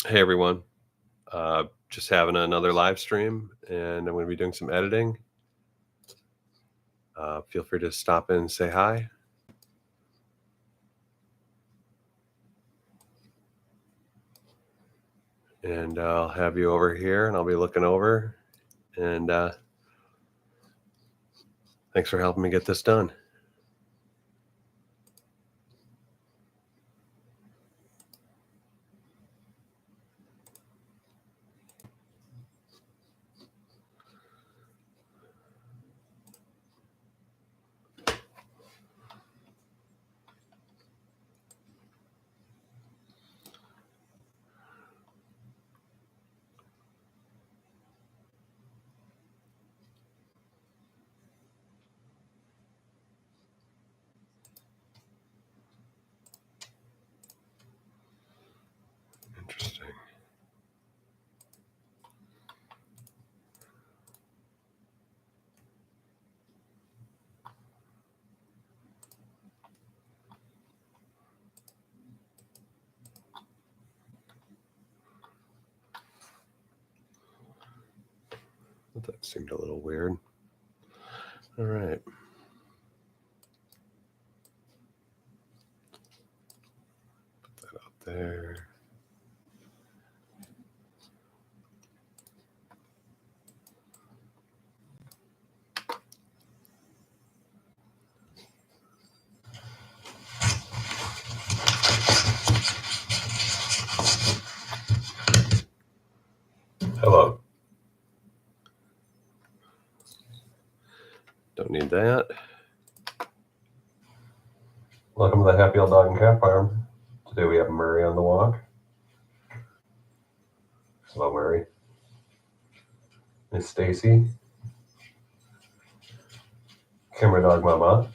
Hey everyone, just having another live stream, and I'm going to be doing some editing. Feel free to stop in and say hi. And I'll have you over here, and I'll be looking over. And thanks for helping me get this done. Interesting. That seemed a little weird. All right. Put that out there. Hello. Don't need that. Welcome to the Happy Old Dog and Cat Farm. Today we have Murray on the walk. Hello, Murray. Miss Stacy. Camera Dog Mama.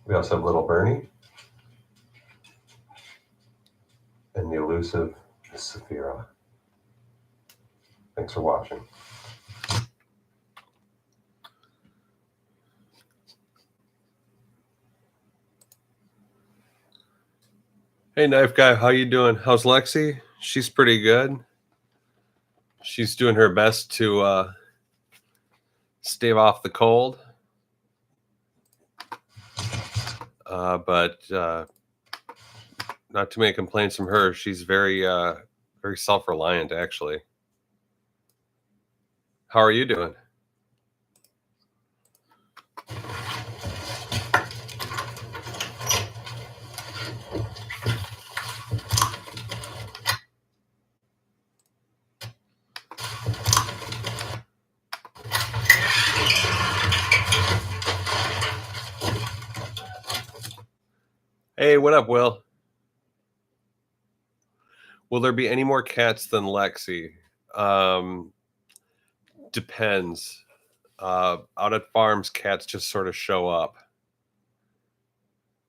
We also have little Bernie and the elusive Miss Saphira. Thanks for watching. Hey, Knife Guy, how you doing? How's Lexi? She's pretty good. She's doing her best to stave off the cold. But not too many complaints from her. She's very self-reliant, actually. How are you doing? Hey, what up, Will? Will there be any more cats than Lexi? Depends. Out at farms, cats just sort of show up.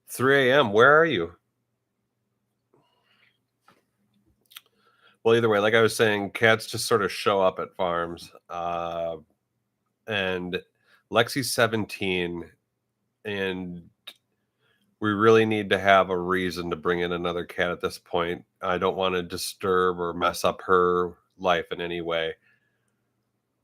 3 a.m. Where are you? Well, either way, like I was saying, cats just sort of show up at farms. And Lexi's 17, and we really need to have a reason to bring in another cat at this point. I don't want to disturb or mess up her life in any way.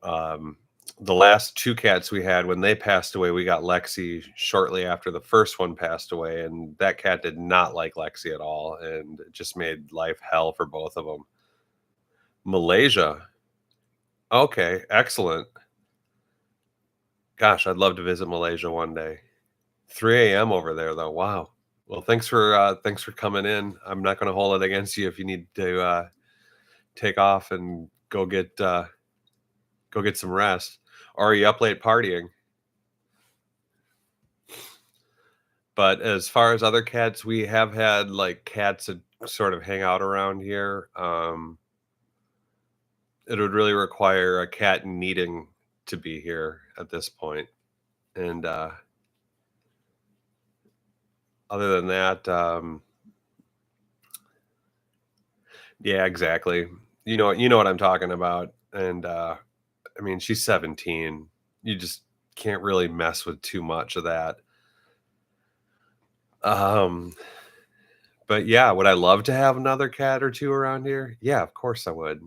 The last two cats we had, when they passed away, we got Lexi shortly after the first one passed away, and that cat did not like Lexi at all, and it just made life hell for both of them. Malaysia. Okay, excellent. Gosh, I'd love to visit Malaysia one day. 3 a.m. over there, though. Wow. Well, thanks for coming in. I'm not going to hold it against you if you need to take off and go get some rest. Or are you up late partying? But as far as other cats, we have had like cats that sort of hang out around here. It would really require a cat needing to be here at this point. And other than that, yeah, exactly. You know what I'm talking about. And I mean, she's 17. You just can't really mess with too much of that. Um, but yeah, would I love to have another cat or two around here? Yeah, of course I would.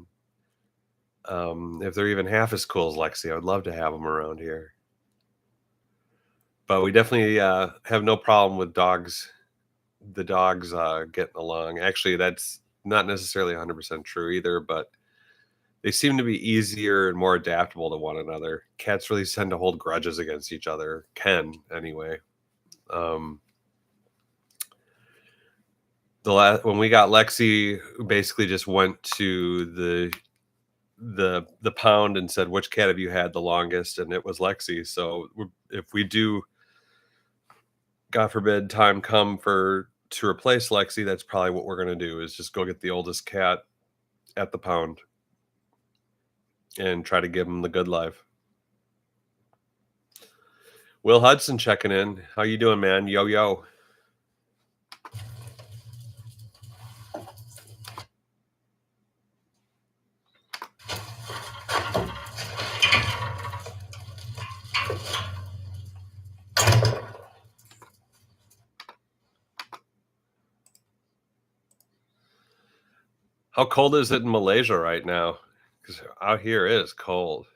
If they're even half as cool as Lexi, I would love to have them around here. But we definitely have no problem with dogs. The dogs getting along. Actually, that's not necessarily 100% true either, but they seem to be easier and more adaptable to one another. Cats really tend to hold grudges against each other. Can anyway. Um, when we got Lexi, we basically just went to the pound and said, "Which cat have you had the longest?" And it was Lexi. So if we do, God forbid, time come for to replace Lexi, that's probably what we're gonna do is just go get the oldest cat at the pound and try to give him the good life. Will Hudson checking in. How you doing, man? Yo yo. How cold is it in Malaysia right now? Because out here it is cold.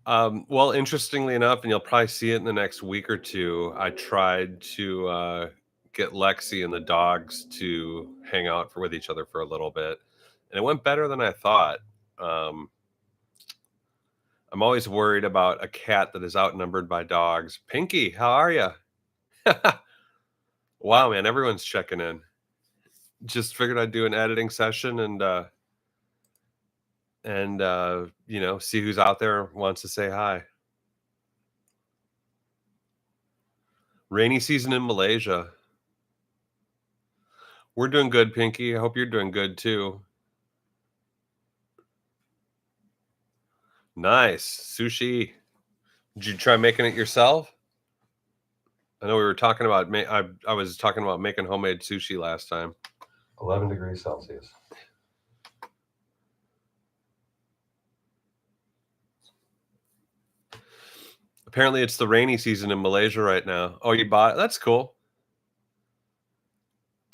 Well, interestingly enough, and you'll probably see it in the next week or two, I tried to get Lexi and the dogs to hang out with each other for a little bit, and it went better than I thought. Um, I'm always worried about a cat that is outnumbered by dogs. Pinky, how are you? Wow, man, everyone's checking in. Just figured I'd do an editing session and see who's out there wants to say hi. Rainy season in Malaysia. We're doing good, Pinky. I hope you're doing good too. Nice. Sushi. Did you try making it yourself? I know we were talking about I was talking about making homemade sushi last time. 11 degrees Celsius. Apparently it's the rainy season in Malaysia right now. Oh, you bought it? That's cool.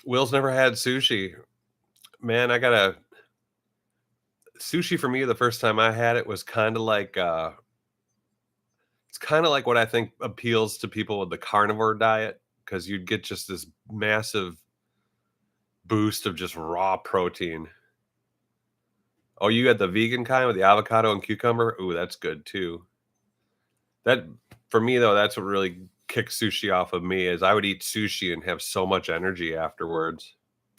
Will's never had sushi. Man, I gotta sushi for me the first time I had it was kind of like it's kind of like what I think appeals to people with the carnivore diet because you'd get just this massive boost of just raw protein. Oh, you got the vegan kind with the avocado and cucumber? Ooh, that's good too. That for me though, that's what really kicks sushi off of me is I would eat sushi and have so much energy afterwards.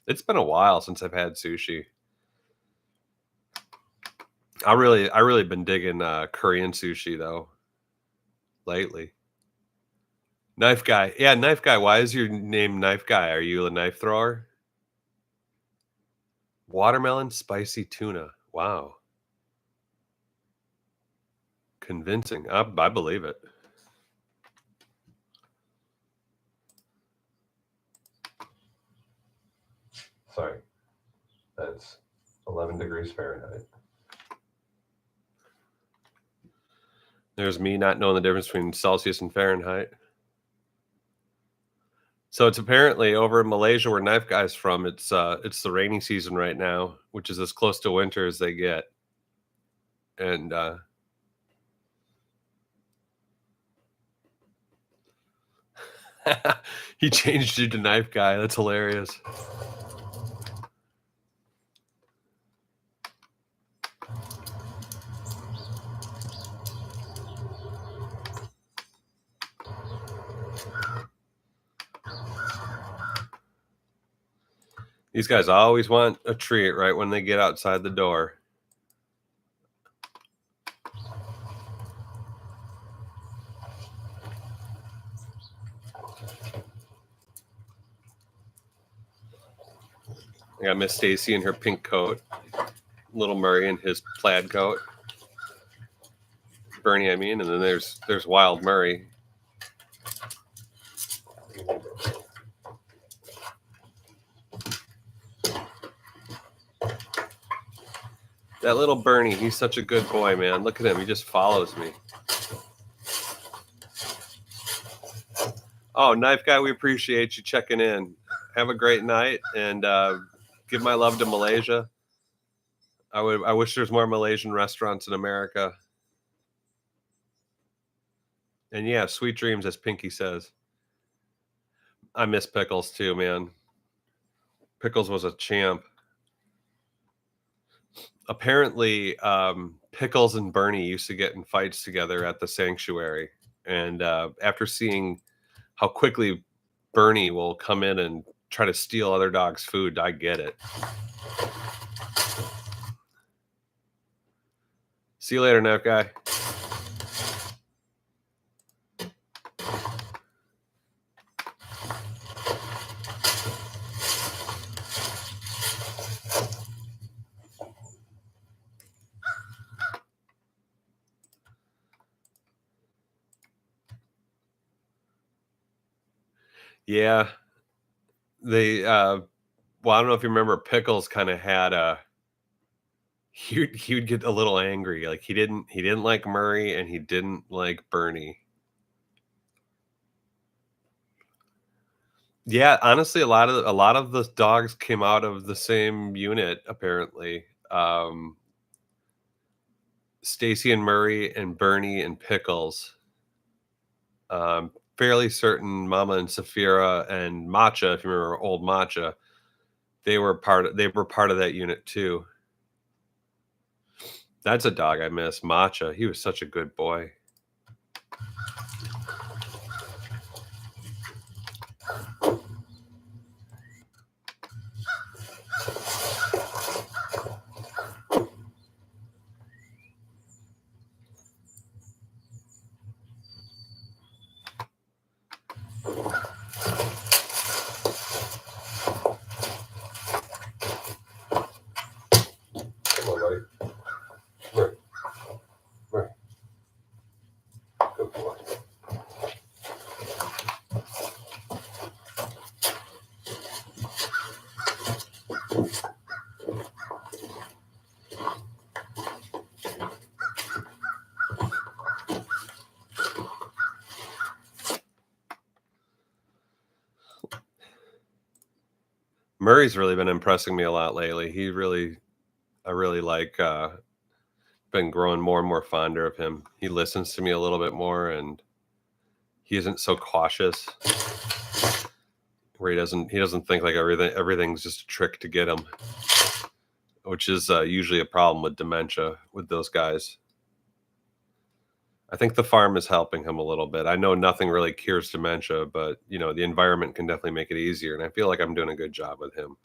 It's been a while since I've had sushi. I really been digging Korean sushi though lately. Knife guy. Yeah, knife guy. Why is your name knife guy? Are you a knife thrower? Watermelon spicy tuna. Wow. Convincing. I believe it. Sorry. That's 11 degrees Fahrenheit. There's me not knowing the difference between Celsius and Fahrenheit. So it's apparently over in Malaysia where Knife Guy's from, it's the rainy season right now, which is as close to winter as they get. And he changed you to Knife Guy. That's hilarious. These guys always want a treat right when they get outside the door. I got Miss Stacy in her pink coat, little Murray in his plaid coat, Bernie, I mean, and then there's Wild Murray. That little Bernie, he's such a good boy, man. Look at him, he just follows me. Oh, Knife Guy, we appreciate you checking in. Have a great night, and give my love to Malaysia. I wish there's more Malaysian restaurants in America. And yeah, sweet dreams, as Pinky says. I miss Pickles too, man. Pickles was a champ. Apparently, Pickles and Bernie used to get in fights together at the sanctuary. And after seeing how quickly Bernie will come in and try to steal other dogs' food, I get it. See you later, Knife Guy. Yeah, they. Well, I don't know if you remember, Pickles kind of had a. He would get a little angry. Like he didn't like Murray, and he didn't like Bernie. Yeah, honestly, a lot of the dogs came out of the same unit. Apparently, Stacy and Murray and Bernie and Pickles. Fairly certain Mama and Saphira and Matcha, if you remember old Matcha, they were part of that unit too. That's a dog I miss, Matcha. He was such a good boy. Come on, buddy. Murray. Murray. Good boy. Murray's really been impressing me a lot lately. I really like been growing more and more fonder of him. He listens to me a little bit more, and he isn't so cautious. Where he doesn't think like everything's just a trick to get him, which is usually a problem with dementia with those guys. I think the farm is helping him a little bit. I know nothing really cures dementia, but the environment can definitely make it easier, and I feel like I'm doing a good job with him.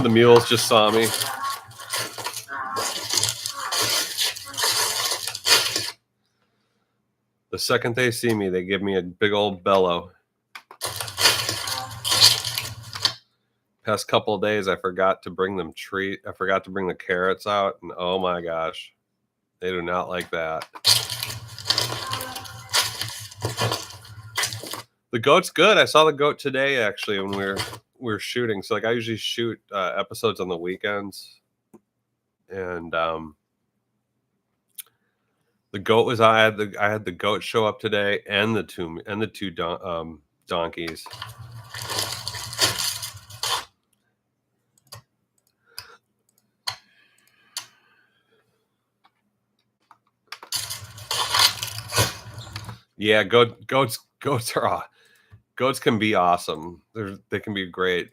The mules just saw me. The second they see me, they give me a big old bellow. Past couple of days, I forgot to bring them I forgot to bring the carrots out, and oh my gosh, they do not like that. The goat's good. I saw the goat today actually when we were shooting. So like I usually shoot episodes on the weekends, and the goat was I had the goat show up today, and the two donkeys. Yeah, goats can be awesome. They can be great.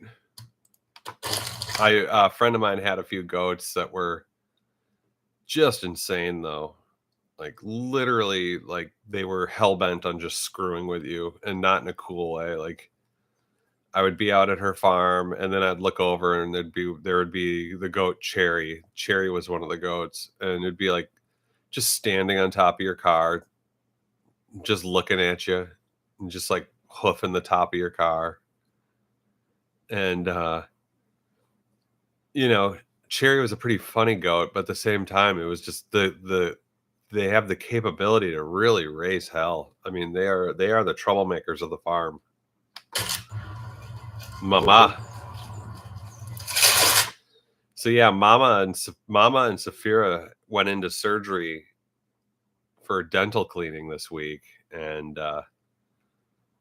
A friend of mine had a few goats that were just insane though. Like literally, like they were hell bent on just screwing with you, and not in a cool way. Like I would be out at her farm, and then I'd look over, and there would be the goat Cherry. Cherry was one of the goats, and it'd be like just standing on top of your car, just looking at you, and just like hoofing the top of your car. And you know, Cherry was a pretty funny goat, but at the same time, it was just they have the capability to really raise hell. I mean, they are the troublemakers of the farm. Mama. So yeah, Mama and Saphira went into surgery for dental cleaning this week, and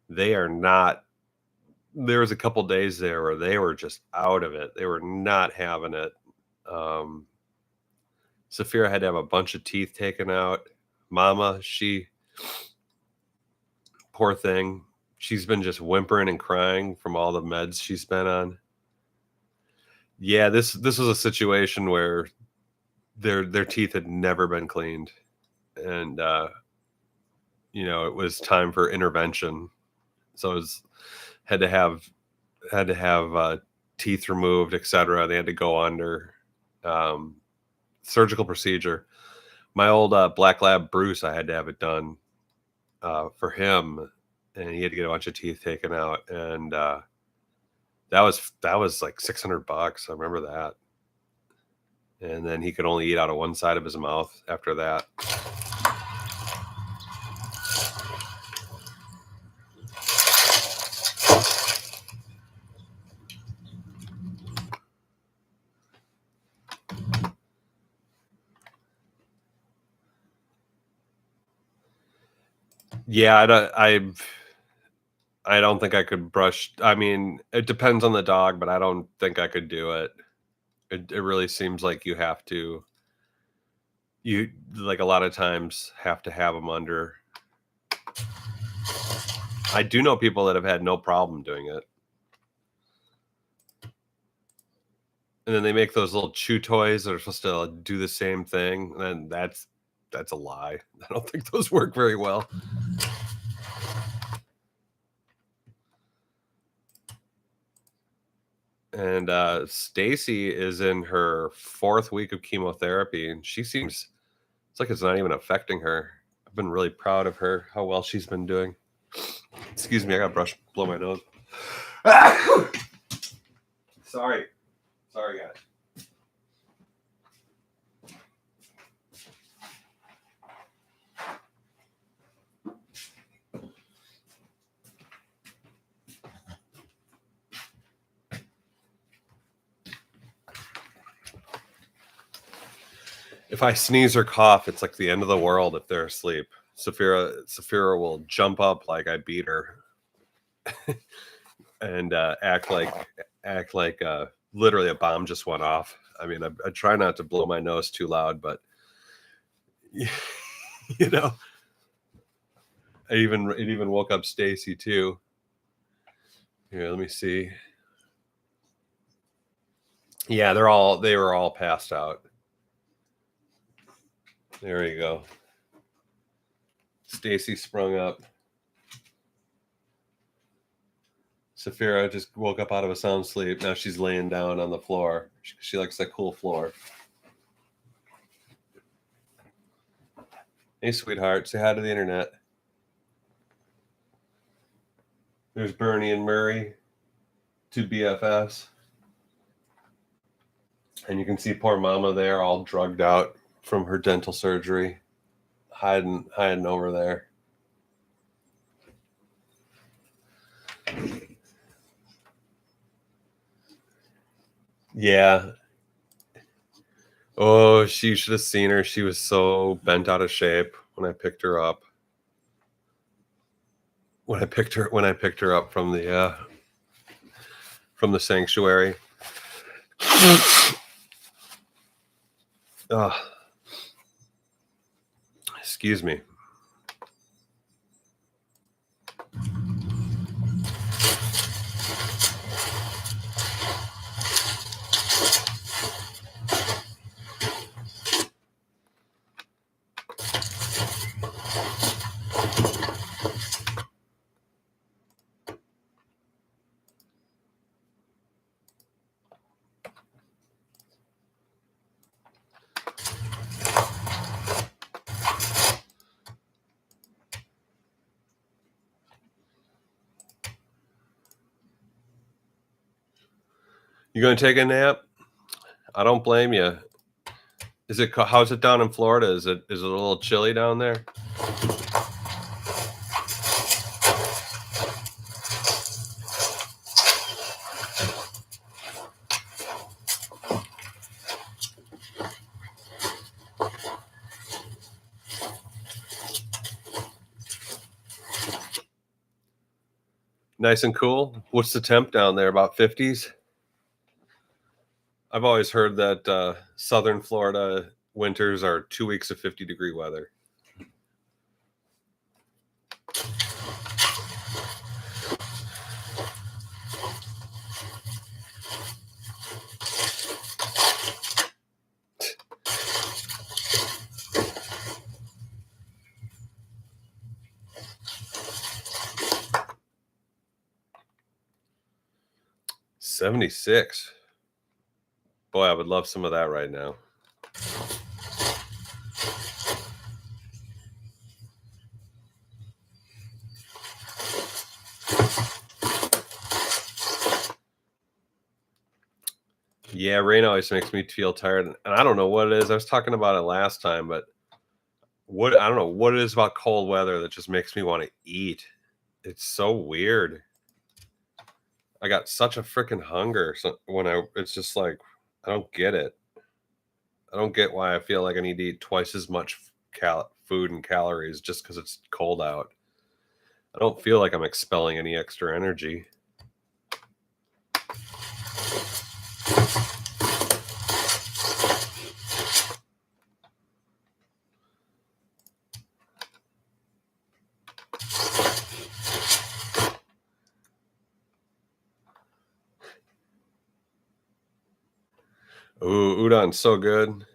they are not. There was a couple days there where they were just out of it. They were not having it. Um, Saphira had to have a bunch of teeth taken out. Mama, poor thing, she's been just whimpering and crying from all the meds she's been on. Yeah, this was a situation where their teeth had never been cleaned, and it was time for intervention. So it was had to have teeth removed, etc. They had to go under um, surgical procedure. My old black lab Bruce, I had to have it done for him, and he had to get a bunch of teeth taken out, and that was like $600. I remember that. And then he could only eat out of one side of his mouth after that. Yeah, I don't think I could brush. I mean, it depends on the dog, but I don't think I could do it. It really seems like you like a lot of times have to have them under. I do know people that have had no problem doing it. And then they make those little chew toys that are supposed to do the same thing, and that's a lie. I don't think those work very well. And Stacy is in her 4th week of chemotherapy, and it's like it's not even affecting her. I've been really proud of her, how well she's been doing. Excuse me, I got blow my nose. Sorry, guys. If I sneeze or cough, it's like the end of the world if they're asleep. Saphira will jump up like I beat her, and act like literally a bomb just went off. I mean, I try not to blow my nose too loud, but you know, it even woke up Stacy too. Here, let me see. Yeah, they were all passed out. There you go. Stacy sprung up. Saphira just woke up out of a sound sleep. Now she's laying down on the floor. She likes that cool floor. Hey, sweetheart, say hi to the internet. There's Bernie and Murray, 2 BFFs. And you can see poor Mama there, all drugged out from her dental surgery, hiding over there. Yeah. Oh, she should have seen her. She was so bent out of shape when I picked her up. When I picked her up from the sanctuary. Excuse me. You gonna take a nap? I don't blame you. How's it down in Florida? Is it a little chilly down there? 'Nice and cool? What's the temp down there, about 50s? I've always heard that, Southern Florida winters are 2 weeks of 50-degree weather. '76. Boy, I would love some of that right now. Yeah, rain always makes me feel tired, and I don't know what it is. I was talking about it last time, but I don't know what it is about cold weather that just makes me wanna eat. It's so weird. I got such a freaking hunger, so it's just like, I don't get it. I don't get why I feel like I need to eat twice as much food and calories just because it's cold out. I don't feel like I'm expelling any extra energy. Ooh, udon's so good.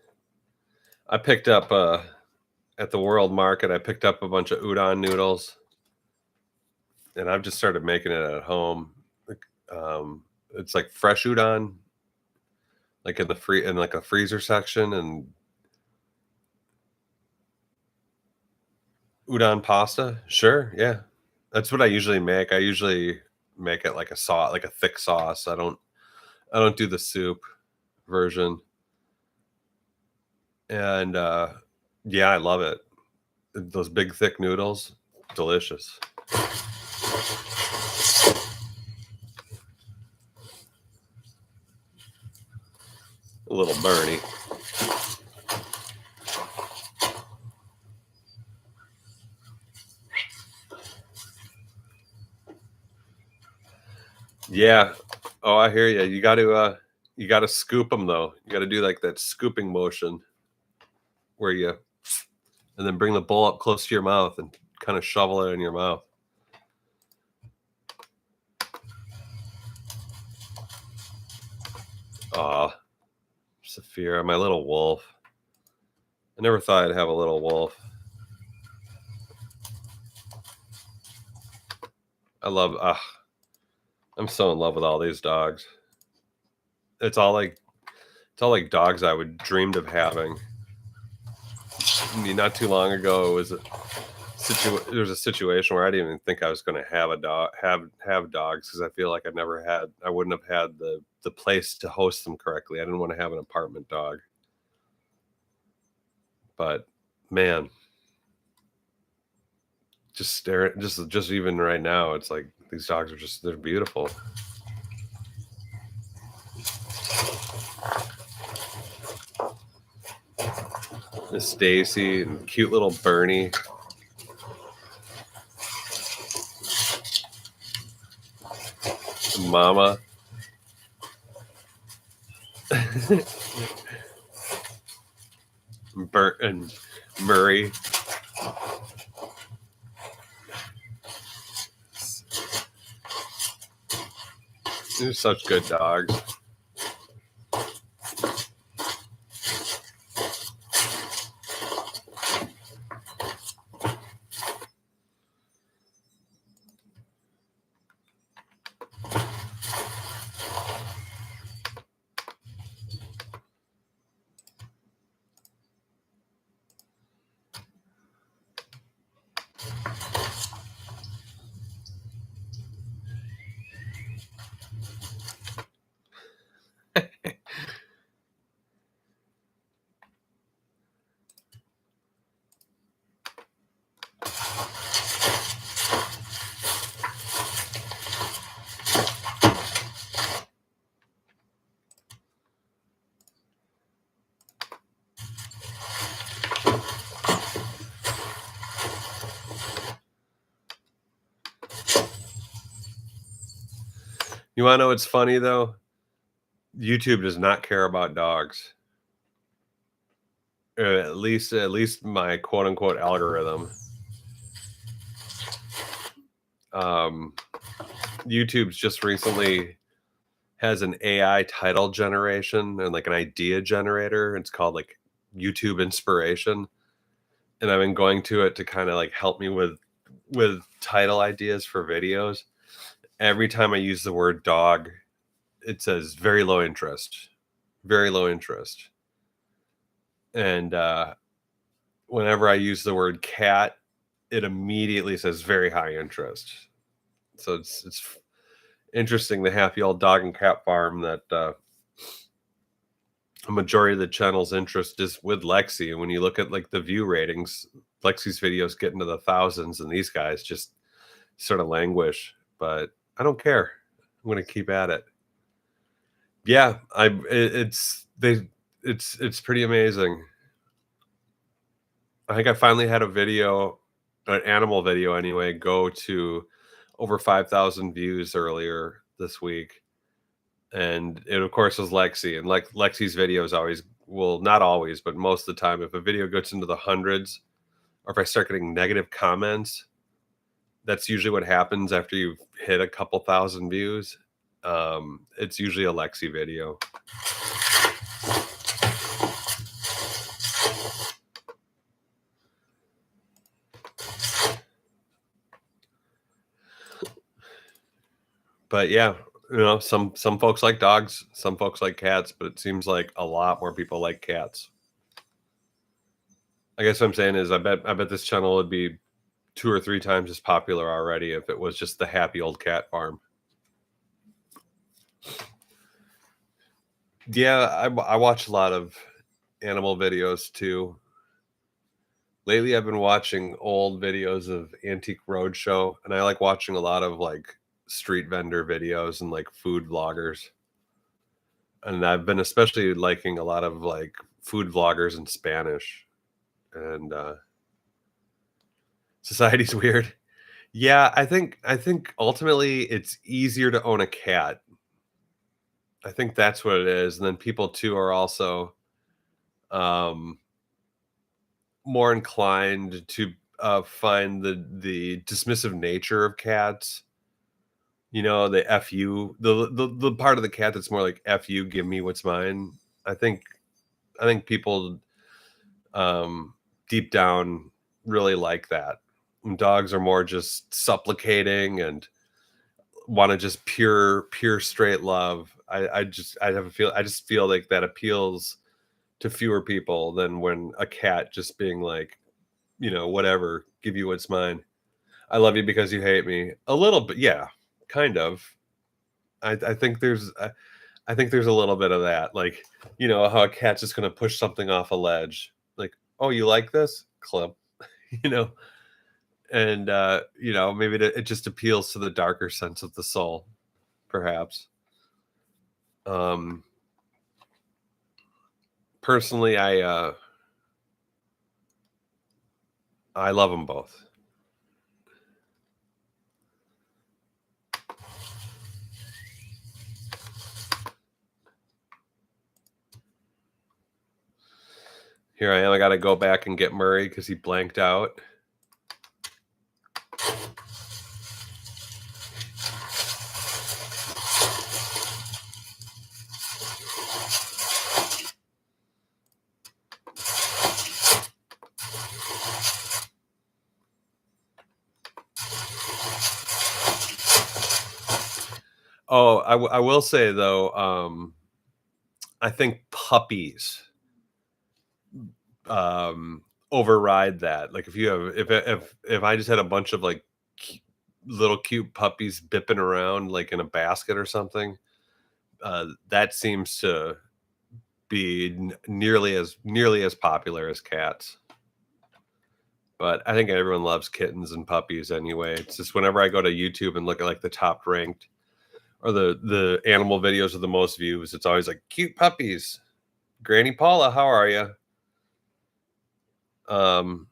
I picked up, at the World Market, I picked up a bunch of udon noodles, and I've just started making it at home. It's like fresh udon, like in like a freezer section, and udon pasta? Sure, yeah. That's what I usually make. I usually make it like like a thick sauce. I don't do the soup version. And yeah, I love it. Those big thick noodles, delicious. A little burny. Yeah. Oh, I hear you. You got to scoop them though. You got to do like that scooping motion where you and then bring the bowl up close to your mouth and kind of shovel it in your mouth. Aw, Saphira, my little wolf. I never thought I'd have a little wolf. I love I'm so in love with all these dogs. It's all like it's all like dogs I would dreamed of having. I mean, not too long ago, it was there was a situation where I didn't even think I was going to have a dog, have dogs because I feel like I wouldn't have had the place to host them correctly. I didn't want to have an apartment dog, but man, just stare at just even right now, it's like these dogs are they're beautiful. Miss Stacy and cute little Bernie. Mama. Bert and Murray. They're such good dogs. You wanna know what's funny though? YouTube does not care about dogs. At least my quote unquote algorithm. Um, YouTube's just recently has an AI title generation and like an idea generator. It's called like YouTube Inspiration. And I've been going to it to kind of like help me with title ideas for videos. Every time I use the word dog, it says very low interest. Very low interest. And whenever I use the word cat, it immediately says very high interest. So it's interesting, the happy old dog and cat farm that a majority of the channel's interest is with Lexi. And when you look at like the view ratings, Lexi's videos get into the thousands, and these guys just sort of languish. But I don't care. I'm going to keep at it. Yeah, it's pretty amazing. I think I finally had a video, an animal video anyway, go to over 5,000 views earlier this week. And it, of course, was Lexi. And like Lexi's videos always, well, not always, but most of the time, if a video gets into the hundreds, or if I start getting negative comments, that's usually what happens after you've hit a couple thousand views. It's usually a Lexi video. But yeah, some folks like dogs, some folks like cats, but it seems like a lot more people like cats. I guess what I'm saying is I bet this channel would be 2 or 3 times as popular already if it was just the happy old cat farm. Yeah, I watch a lot of animal videos too. Lately, I've been watching old videos of Antique Roadshow, and I like watching a lot of like street vendor videos and like food vloggers. And I've been especially liking a lot of like food vloggers in Spanish. And society's weird. Yeah, I think ultimately it's easier to own a cat. I think that's what it is. And then people too are also um more inclined to find the dismissive nature of cats. You know, the F you, the part of the cat that's more like F you, give me what's mine. I think I think people um deep down really like that. And dogs are more just supplicating and want to just pure straight love. I just feel like that appeals to fewer people than when a cat just being like, whatever, give you what's mine. I love you because you hate me. A little bit, yeah, kind of. I think there's a little bit of that, like, how a cat's just gonna push something off a ledge, like, oh, you like this? Clip, you know, and maybe it just appeals to the darker sense of the soul, perhaps. Um, Personally, I love them both. Here I am. I got to go back and get Murray because he blanked out. Oh, I will say though, I think puppies override that. Like if you have if I just had a bunch of like little cute puppies bipping around like in a basket or something, That seems to be nearly as popular as cats. But I think everyone loves kittens and puppies anyway. It's just whenever I go to YouTube and look at like the top ranked or the animal videos with the most views, it's always like cute puppies. Granny Paula, how are you? Um,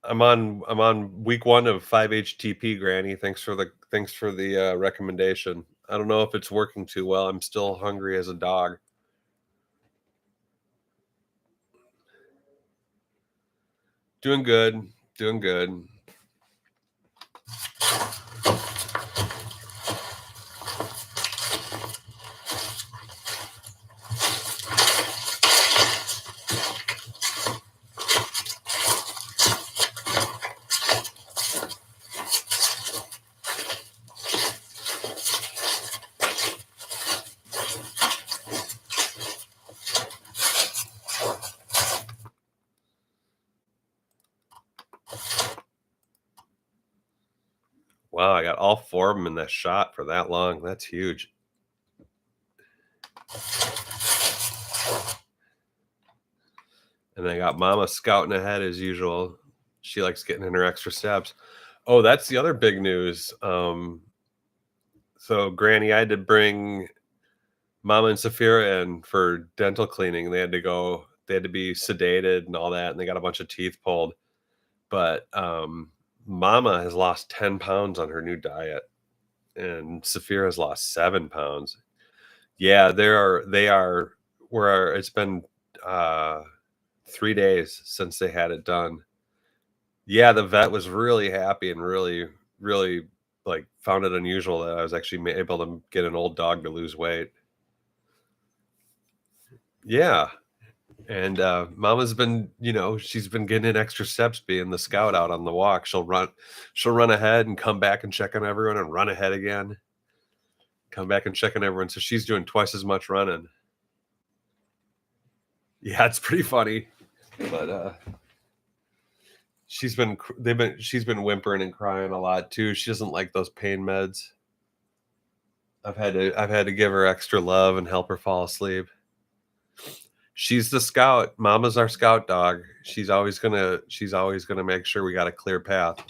I'm on week 1 of 5-HTP, Granny. Thanks for the recommendation. I don't know if it's working too well. I'm still hungry as a dog. Doing good. Doing good. Wow, I got all 4 of them in that shot for that long. That's huge. And I got Mama scouting ahead as usual. She likes getting in her extra steps. Oh, that's the other big news. So Granny, I had to bring Mama and Safira in for dental cleaning. They had to be sedated and all that, and they got a bunch of teeth pulled. But Mama has lost 10 pounds on her new diet, and Safira has lost 7 pounds. Yeah, they are where it's been 3 days since they had it done. Yeah, the vet was really happy and really, really like found it unusual that I was actually able to get an old dog to lose weight. Yeah. And Mama's been, she's been getting in extra steps being the scout out on the walk. She'll run ahead and come back and check on everyone and run ahead again. Come back and check on everyone. So she's doing twice as much running. Yeah, it's pretty funny. But she's been whimpering and crying a lot too. She doesn't like those pain meds. I've had to give her extra love and help her fall asleep. She's the scout. Mama's our scout dog. She's always gonna make sure we got a clear path.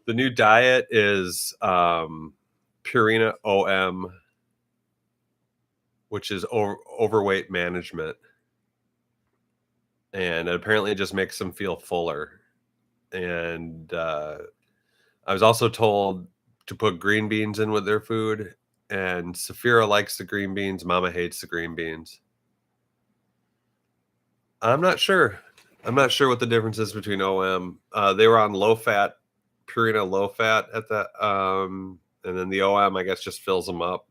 The new diet is Purina OM, which is overweight management. And apparently it just makes them feel fuller. And I was also told to put green beans in with their food. And Safira likes the green beans. Mama hates the green beans. I'm not sure. I'm not sure what the difference is between OM. They were on low fat, Purina low fat at that. And then the OM, I guess, just fills them up.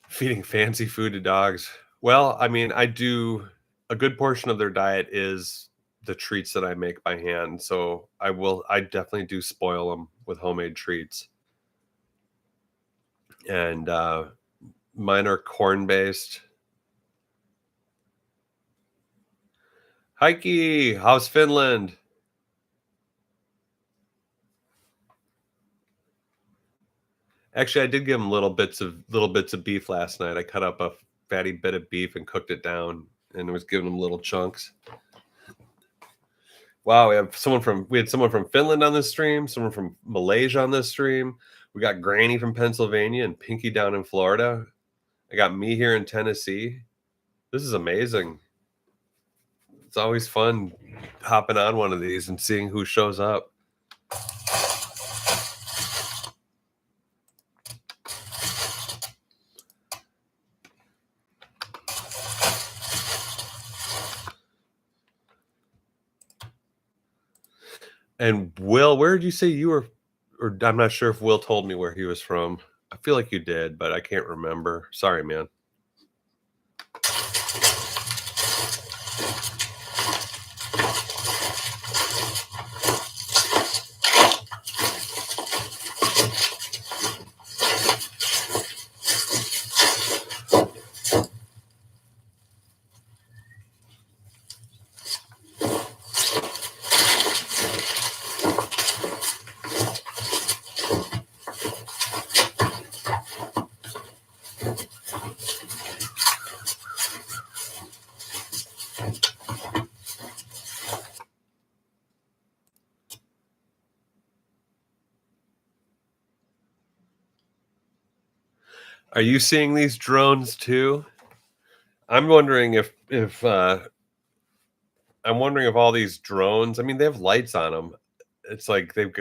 Feeding fancy food to dogs. Well, I mean, a good portion of their diet is the treats that I make by hand. So I definitely do spoil them with homemade treats. And mine are corn based. Heike, how's Finland? Actually, I did give them little bits of beef last night. I cut up a fatty bit of beef and cooked it down, and was giving them little chunks. Wow, we had someone from Finland on this stream, someone from Malaysia on this stream. We got Granny from Pennsylvania and Pinky down in Florida. I got me here in Tennessee. This is amazing. It's always fun hopping on one of these and seeing who shows up. And Will, where did you say you were? Or I'm not sure if Will told me where he was from. I feel like you did, but I can't remember. Sorry, man. Are you seeing these drones too? I'm wondering if I'm wondering if all these drones, I mean, they have lights on them. It's like they're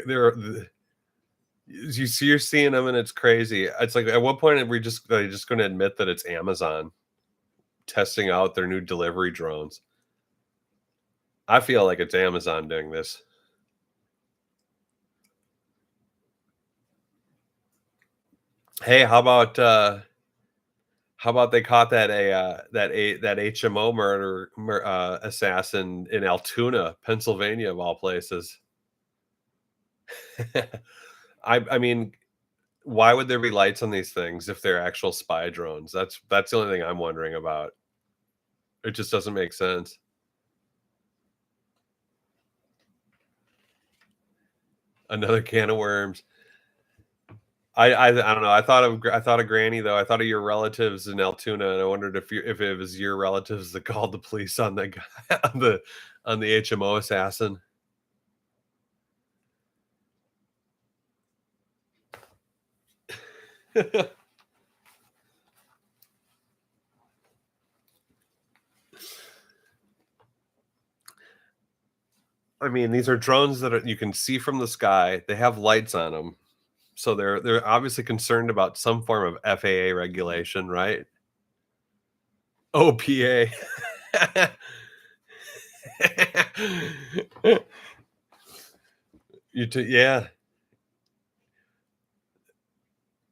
you're seeing them and it's crazy. It's like at what point are we just going to admit that it's Amazon testing out their new delivery drones? I feel like it's Amazon doing this. Hey, how about they caught that HMO assassin in Altoona, Pennsylvania, of all places? I mean, why would there be lights on these things if they're actual spy drones? That's the only thing I'm wondering about. It just doesn't make sense. Another can of worms. I don't know. I thought of Granny though. I thought of your relatives in Altoona, and I wondered if it was your relatives that called the police on the guy on the HMO assassin. I mean, these are drones you can see from the sky. They have lights on them, so they're obviously concerned about some form of FAA regulation, right? OPA. Yeah.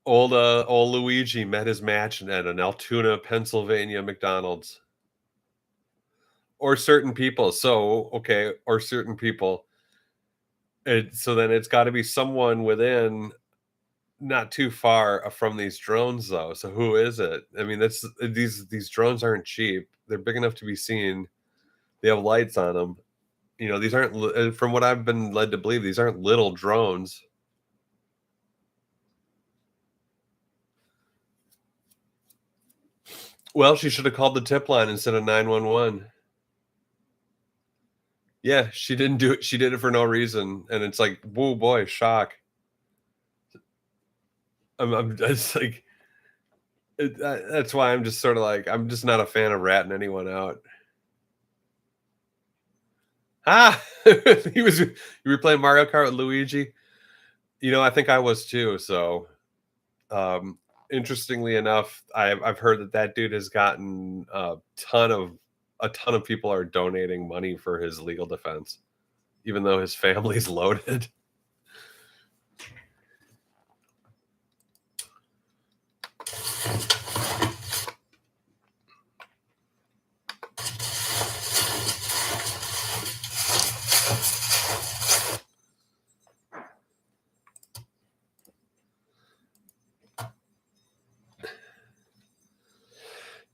Old Luigi met his match at an Altoona, Pennsylvania McDonald's. Or certain people. So, okay, or certain people. So then it's got to be someone within not too far from these drones though. So who is it? I mean, that's these drones aren't cheap. They're big enough to be seen. They have lights on them. You know, these aren't from what I've been led to believe, these aren't little drones. Well, she should have called the tip line instead of 911. Yeah, she didn't do it. She did it for no reason, and it's like, whoa, boy, shock. I'm it's like that's why I'm just sort of like I'm just not a fan of ratting anyone out. Ah, you were playing Mario Kart with Luigi. You know, I think I was too. So, um, interestingly enough, I've heard that dude has gotten a ton of people are donating money for his legal defense, even though his family's loaded.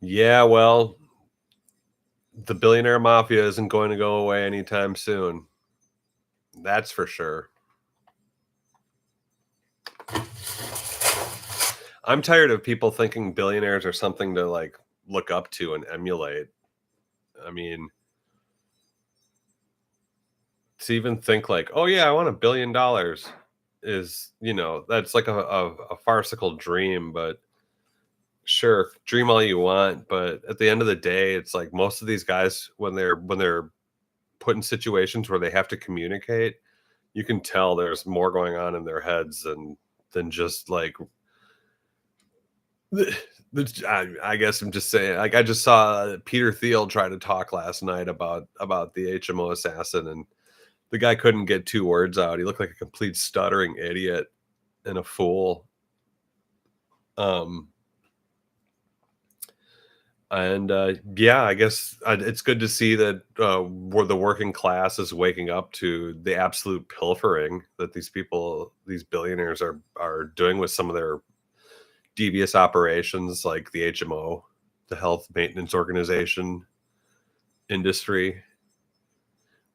Yeah, well, the billionaire mafia isn't going to go away anytime soon. That's for sure. I'm tired of people thinking billionaires are something to like look up to and emulate. I mean, to even think like, oh yeah, I want $1 billion is, you know, that's like a farcical dream, but sure, dream all you want. But at the end of the day, it's like most of these guys, when they're put in situations where they have to communicate, you can tell there's more going on in their heads than just like I guess I'm just saying. Like I just saw Peter Thiel try to talk last night about the HMO assassin, and the guy couldn't get 2 words out. He looked like a complete stuttering idiot and a fool. Um, and yeah, I guess it's good to see that where the working class is waking up to the absolute pilfering that these billionaires are doing with some of their devious operations, like the HMO, the Health Maintenance Organization industry,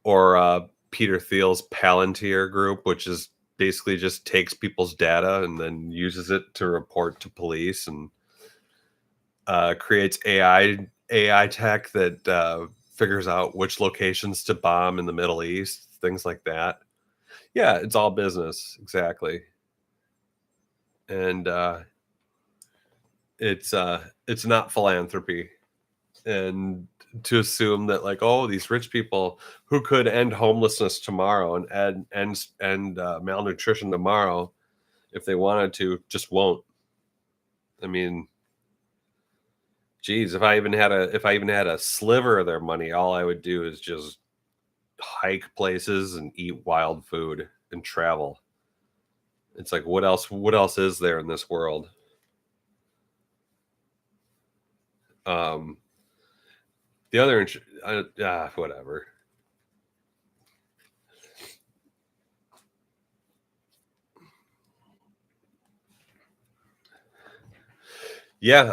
or Peter Thiel's Palantir Group, which is basically just takes people's data and then uses it to report to police and creates AI tech that figures out which locations to bomb in the Middle East, things like that. Yeah, it's all business, exactly. And It's not philanthropy. And to assume that like, oh, these rich people who could end homelessness tomorrow and end malnutrition tomorrow if they wanted to, just won't. I mean, geez, if I even had a sliver of their money, all I would do is just hike places and eat wild food and travel. It's like, what else is there in this world? Um the other whatever. Yeah,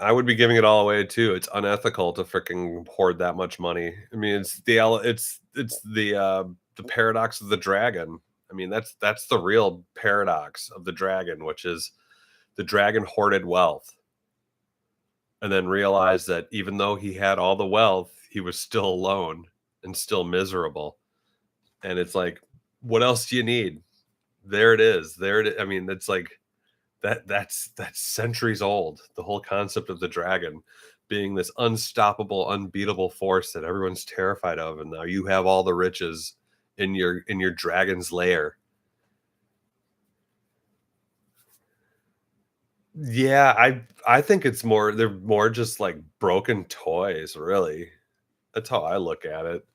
I would be giving it all away too. It's unethical to freaking hoard that much money. I mean, it's the paradox of the dragon. I mean, that's the real paradox of the dragon, which is the dragon hoarded wealth and then realized that even though he had all the wealth, he was still alone and still miserable. And it's like, what else do you need? There it is. There it is. I mean, it's like that's centuries old. The whole concept of the dragon being this unstoppable, unbeatable force that everyone's terrified of, and now you have all the riches in your dragon's lair. Yeah, I think it's more they're more just like broken toys, really. That's how I look at it.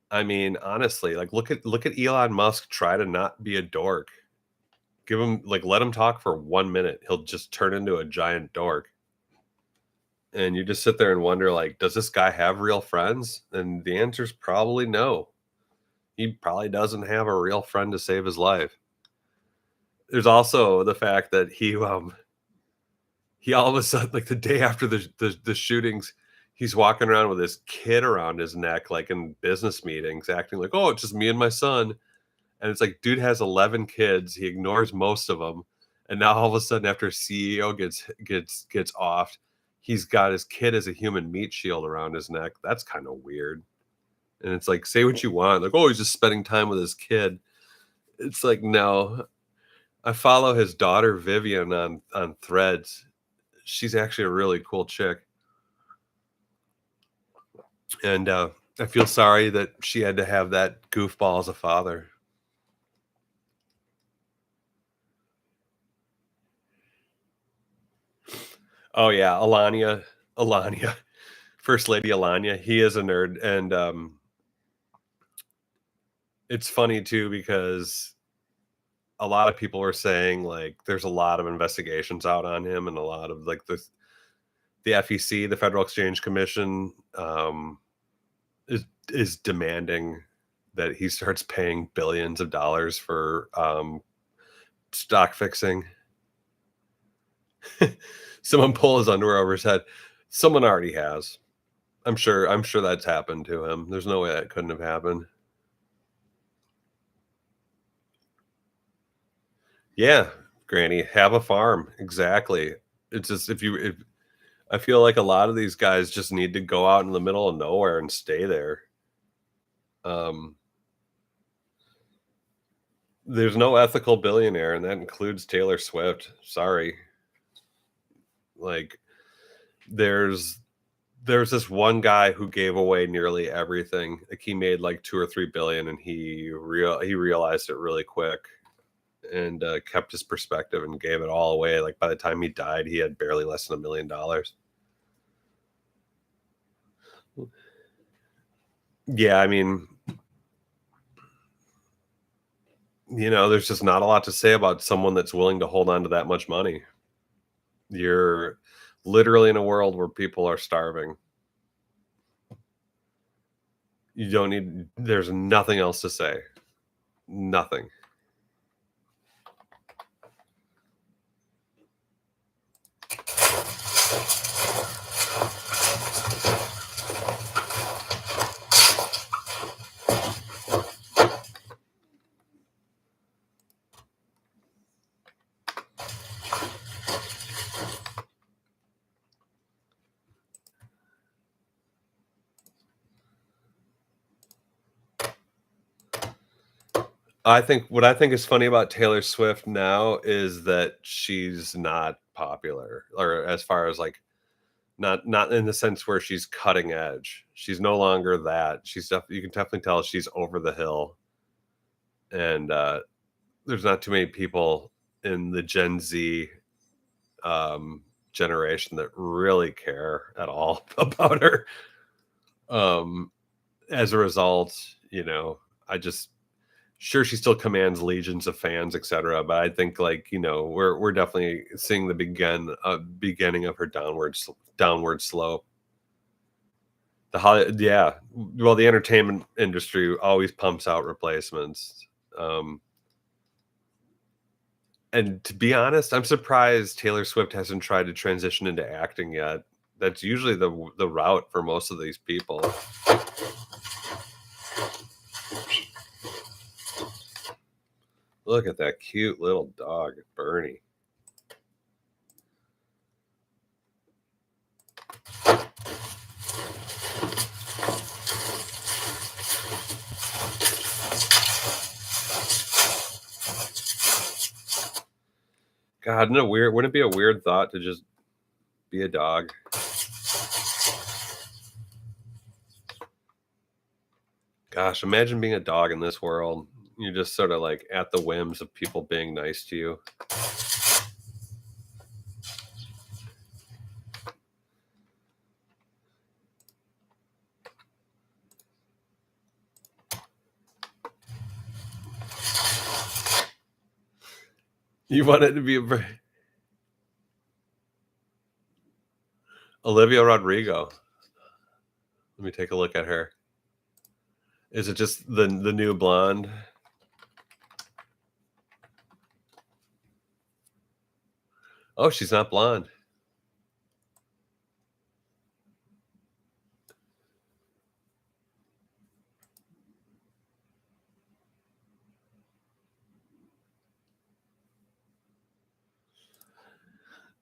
I mean, honestly, like look at Elon Musk try to not be a dork. Give him like let him talk for 1 minute. He'll just turn into a giant dork. And you just sit there and wonder, like, does this guy have real friends? And the answer is probably no. He probably doesn't have a real friend to save his life. There's also the fact that he all of a sudden, like the day after the shootings, he's walking around with this kid around his neck, like in business meetings, acting like, oh, it's just me and my son. And it's like, dude has 11 kids. He ignores most of them. And now all of a sudden, after CEO gets offed, he's got his kid as a human meat shield around his neck. That's kind of weird. And it's like, say what you want. Like, oh, he's just spending time with his kid. It's like, no. I follow his daughter Vivian on Threads. She's actually a really cool chick. And I feel sorry that she had to have that goofball as a father. Oh yeah, Alania, First Lady Alania. He is a nerd, and it's funny too because a lot of people were saying like there's a lot of investigations out on him, and a lot of like the FEC, the Federal Exchange Commission, is demanding that he starts paying billions of dollars for stock fixing. Someone pull his underwear over his head. Someone already has. I'm sure that's happened to him. There's no way that couldn't have happened. Yeah, Granny, have a farm. Exactly. It's just if I feel like a lot of these guys just need to go out in the middle of nowhere and stay there. Um, there's no ethical billionaire, and that includes Taylor Swift. Sorry. Like there's there's this one guy who gave away nearly everything. Like he made like 2 or 3 billion, and he realized it really quick and kept his perspective and gave it all away. Like by the time he died, he had barely less than $1 million. Yeah, I mean, there's just not a lot to say about someone that's willing to hold on to that much money. You're literally in a world where people are starving. You don't need, there's nothing else to say. Nothing. I think what I think is funny about Taylor Swift now is that she's not popular, or as far as like not in the sense where she's cutting edge. She's no longer that. You can definitely tell she's over the hill, and there's not too many people in the Gen Z um, generation that really care at all about her. Um, as a result, you know, I just sure she still commands legions of fans, etc. But I think like we're definitely seeing the beginning of her downward slope. Yeah. Well, the entertainment industry always pumps out replacements. Um, and to be honest, I'm surprised Taylor Swift hasn't tried to transition into acting yet. That's usually the route for most of these people. Look at that cute little dog, Bernie. God, no weird. Wouldn't it be a weird thought to just be a dog? Gosh, imagine being a dog in this world. You're just sort of like at the whims of people being nice to you. You want it to be Olivia Rodrigo. Let me take a look at her. Is it just the new blonde? Oh, she's not blonde.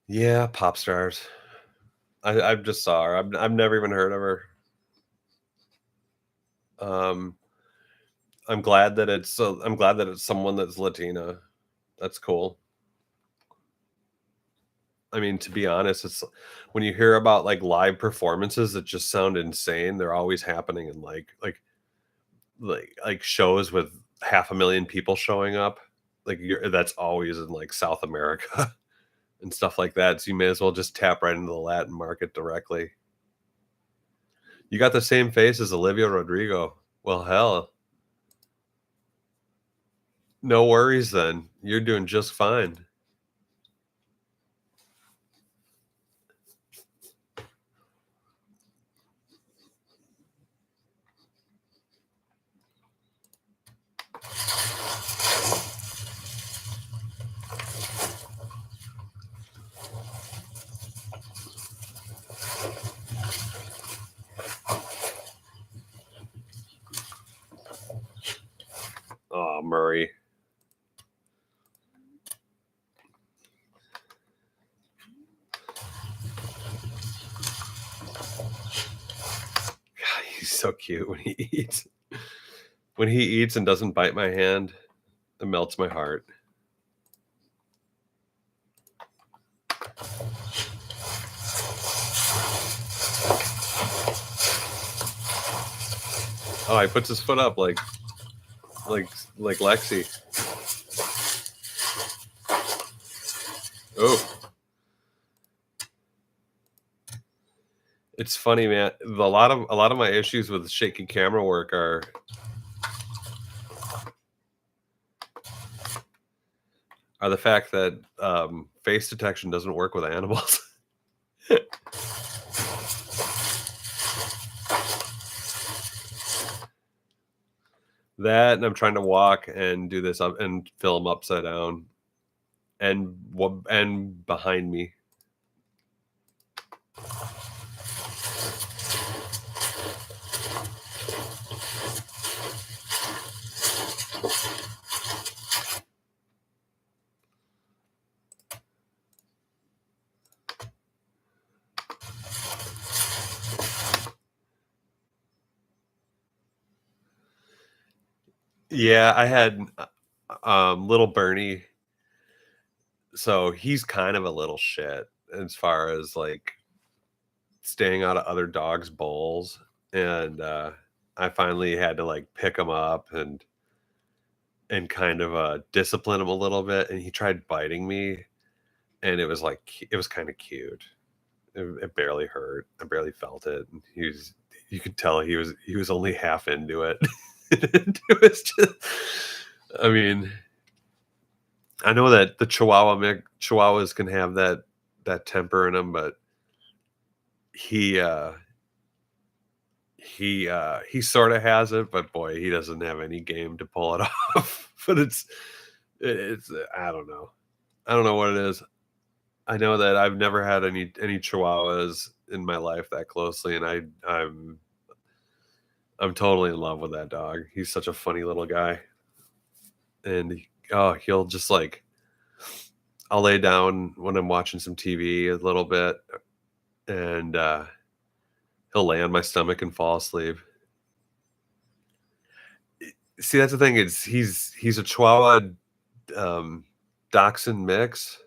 Yeah, pop stars. I just saw her. I've never even heard of her. Um, I'm glad that it's someone that's Latina. That's cool. I mean, to be honest, it's when you hear about like live performances that just sound insane. They're always happening in like shows with half a million people showing up. That's always in like South America and stuff like that. So you may as well just tap right into the Latin market directly. You got the same face as Olivia Rodrigo. Well, hell, no worries then. You're doing just fine. Oh, Murray. God, he's so cute when he eats. When he eats and doesn't bite my hand, it melts my heart. Oh, he puts his foot up like like Lexi. Oh, it's funny, man. A lot of my issues with shaky camera work are the fact that face detection doesn't work with animals. That, and I'm trying to walk and do this up and film upside down, and behind me. Yeah, I had little Bernie So he's kind of a little shit as far as like staying out of other dogs' bowls. And I finally had to like pick him up and kind of discipline him a little bit. And he tried biting me, and it was like it was kind of cute. It barely hurt. I barely felt it. And you could tell he was only half into it. It was just, I mean, I know that the Chihuahuas can have that temper in them, but he uh he sort of has it, but boy, he doesn't have any game to pull it off. But it's I don't know. I don't know what it is. I know that I've never had any Chihuahuas in my life that closely, and I'm totally in love with that dog. He's such a funny little guy, and he'll just like I'll lay down when I'm watching some TV a little bit, and he'll lay on my stomach and fall asleep. See, that's the thing is he's a Chihuahua um, Dachshund mix,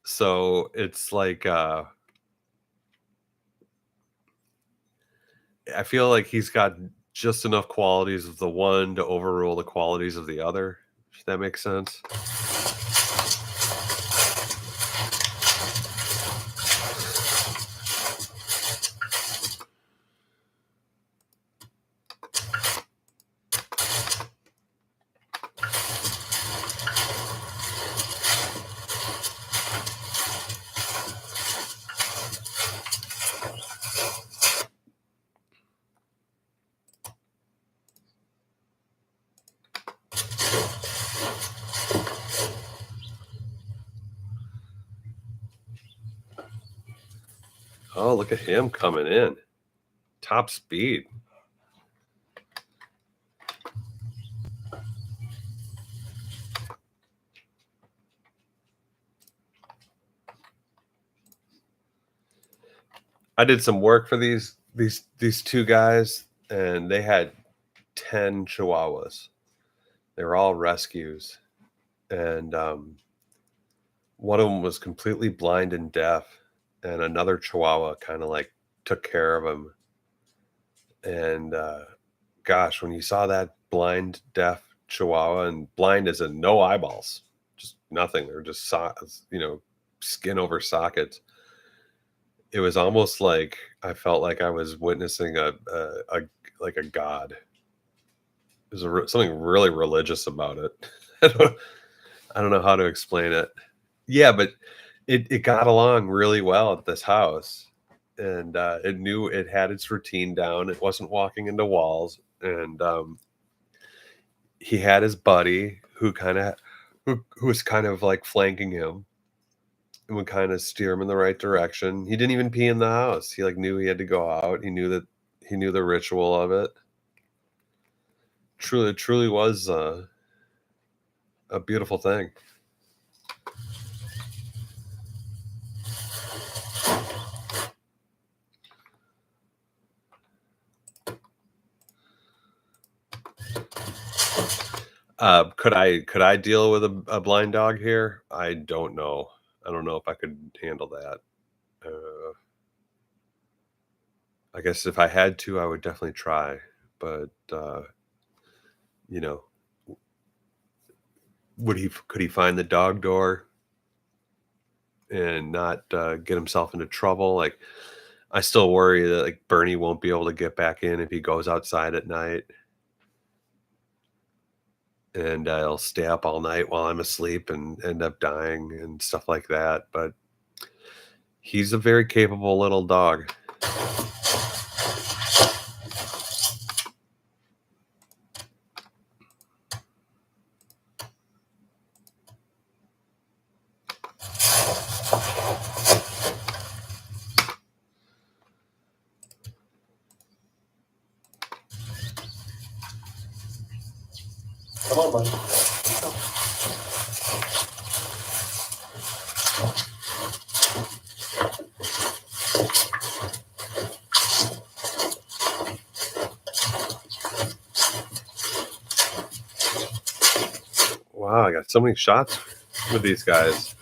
so it's like I feel like he's got just enough qualities of the one to overrule the qualities of the other. If that makes sense. Oh, look at him coming in. Top speed. I did some work for these two guys, and they had 10 Chihuahuas. They were all rescues, and one of them was completely blind and deaf, and another Chihuahua kind of like took care of him. And gosh, when you saw that blind, deaf Chihuahua, and blind as in no eyeballs, just nothing, they're just skin over sockets. It was almost like I felt like I was witnessing a like a god. There's something really religious about it. I don't, I don't know how to explain it. Yeah, but it got along really well at this house, and it knew it had its routine down. It wasn't walking into walls, and he had his buddy who was kind of like flanking him and would kind of steer him in the right direction. He didn't even pee in the house. He like knew he had to go out. He knew the ritual of it. Truly was a beautiful thing. Could I deal with a blind dog here? I don't know. I don't know if I could handle that. Uh, I guess if I had to, I would definitely try. But you know, could he find the dog door and not get himself into trouble? Like, I still worry that like Bernie won't be able to get back in if he goes outside at night, and he'll stay up all night while I'm asleep and end up dying and stuff like that. But he's a very capable little dog. Come on, buddy. Wow, I got so many shots with these guys.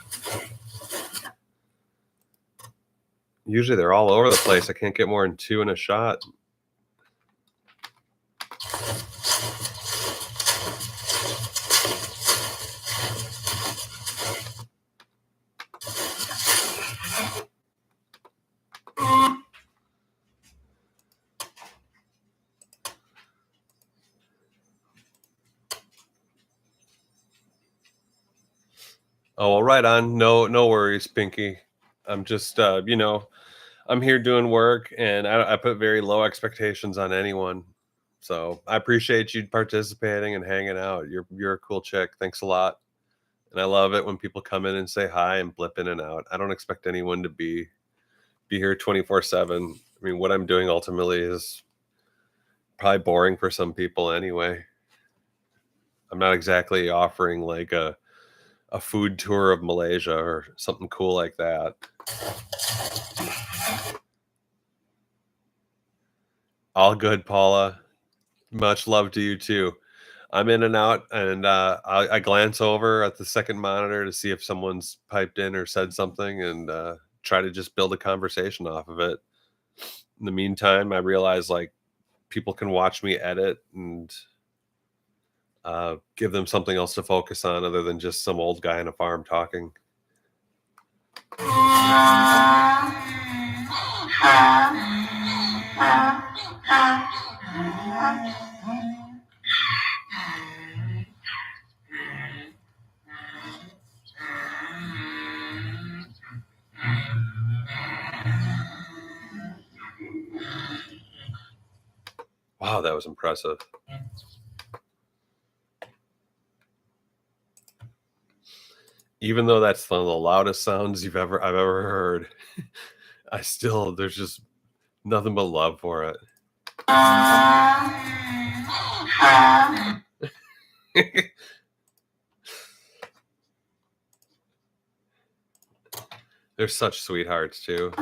Usually they're all over the place. I can't get more than 2 in a shot. Oh, well, right on. No worries, Pinky. I'm just, I'm here doing work, and I put very low expectations on anyone. So I appreciate you participating and hanging out. You're a cool chick. Thanks a lot. And I love it when people come in and say hi and blip in and out. I don't expect anyone to be here 24/7. I mean, what I'm doing ultimately is probably boring for some people anyway. I'm not exactly offering like a food tour of Malaysia or something cool like that. All good, Paula. Much love to you too. I'm in and out, and I glance over at the second monitor to see if someone's piped in or said something, and try to just build a conversation off of it. In the meantime, I realize like people can watch me edit and give them something else to focus on other than just some old guy on a farm talking. Wow, that was impressive. Even though that's one of the loudest sounds I've ever heard, there's just nothing but love for it. They're such sweethearts too.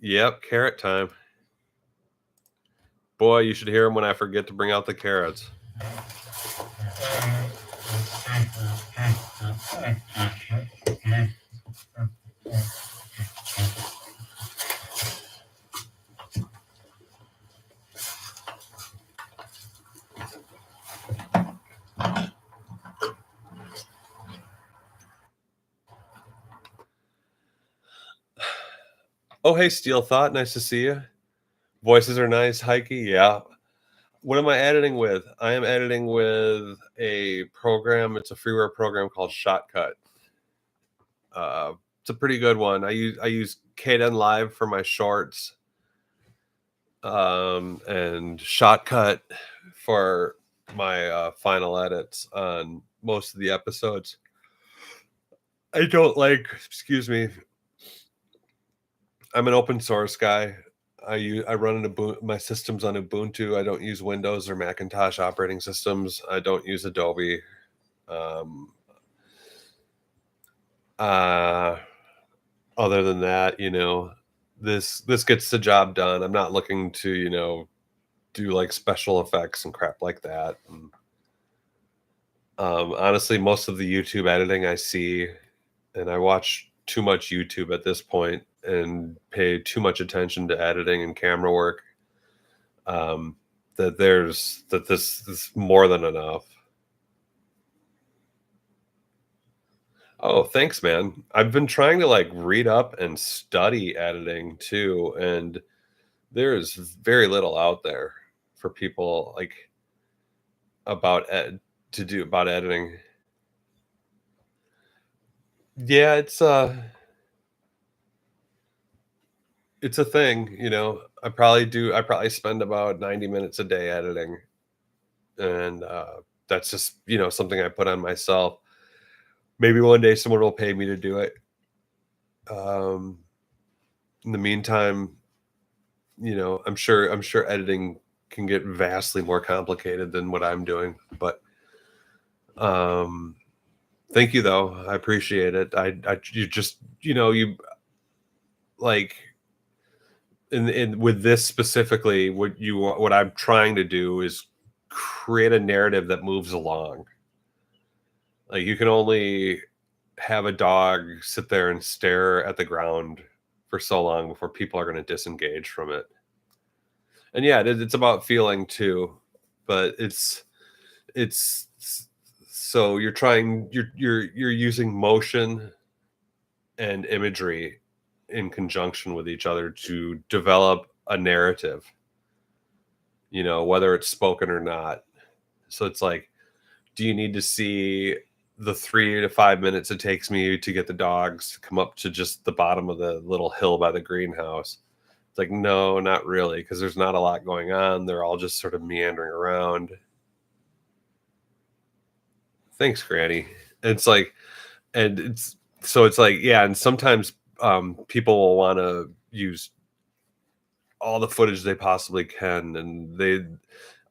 Yep, carrot time. Boy, you should hear them when I forget to bring out the carrots. Oh, hey, Steel Thought. Nice to see you. Voices are nice. Hikey. Yeah. What am I editing with? I am editing with a program. It's a freeware program called Shotcut. It's a pretty good one. I use Kden Live for my shorts, and Shotcut for my final edits on most of the episodes. I don't like. Excuse me. I'm an open source guy. I run an Ubuntu, my system's on Ubuntu. I don't use Windows or Macintosh operating systems. I don't use Adobe. Um, uh, Other than that, this gets the job done. I'm not looking to, do like special effects and crap like that. And, honestly, most of the YouTube editing I see, and I watch too much YouTube at this point and pay too much attention to editing and camera work. This is more than enough. Oh, thanks, man. I've been trying to like read up and study editing too, and there is very little out there for people like to do about editing. Yeah, it's a thing, I probably spend about 90 minutes a day editing, and that's just, something I put on myself. Maybe one day someone will pay me to do it. Um, in the meantime, I'm sure editing can get vastly more complicated than what I'm doing, but um thank you though. I appreciate it. You just, like in with this specifically, what I'm trying to do is create a narrative that moves along. Like you can only have a dog sit there and stare at the ground for so long before people are going to disengage from it. And yeah, it's about feeling too, but it's so you're using motion and imagery in conjunction with each other to develop a narrative, whether it's spoken or not. So it's like, do you need to see the 3 to 5 minutes it takes me to get the dogs to come up to just the bottom of the little hill by the greenhouse? It's like, no, not really, because there's not a lot going on. They're all just sort of meandering around. Thanks, Granny. It's like, and it's like, yeah, and sometimes people will want to use all the footage they possibly can, and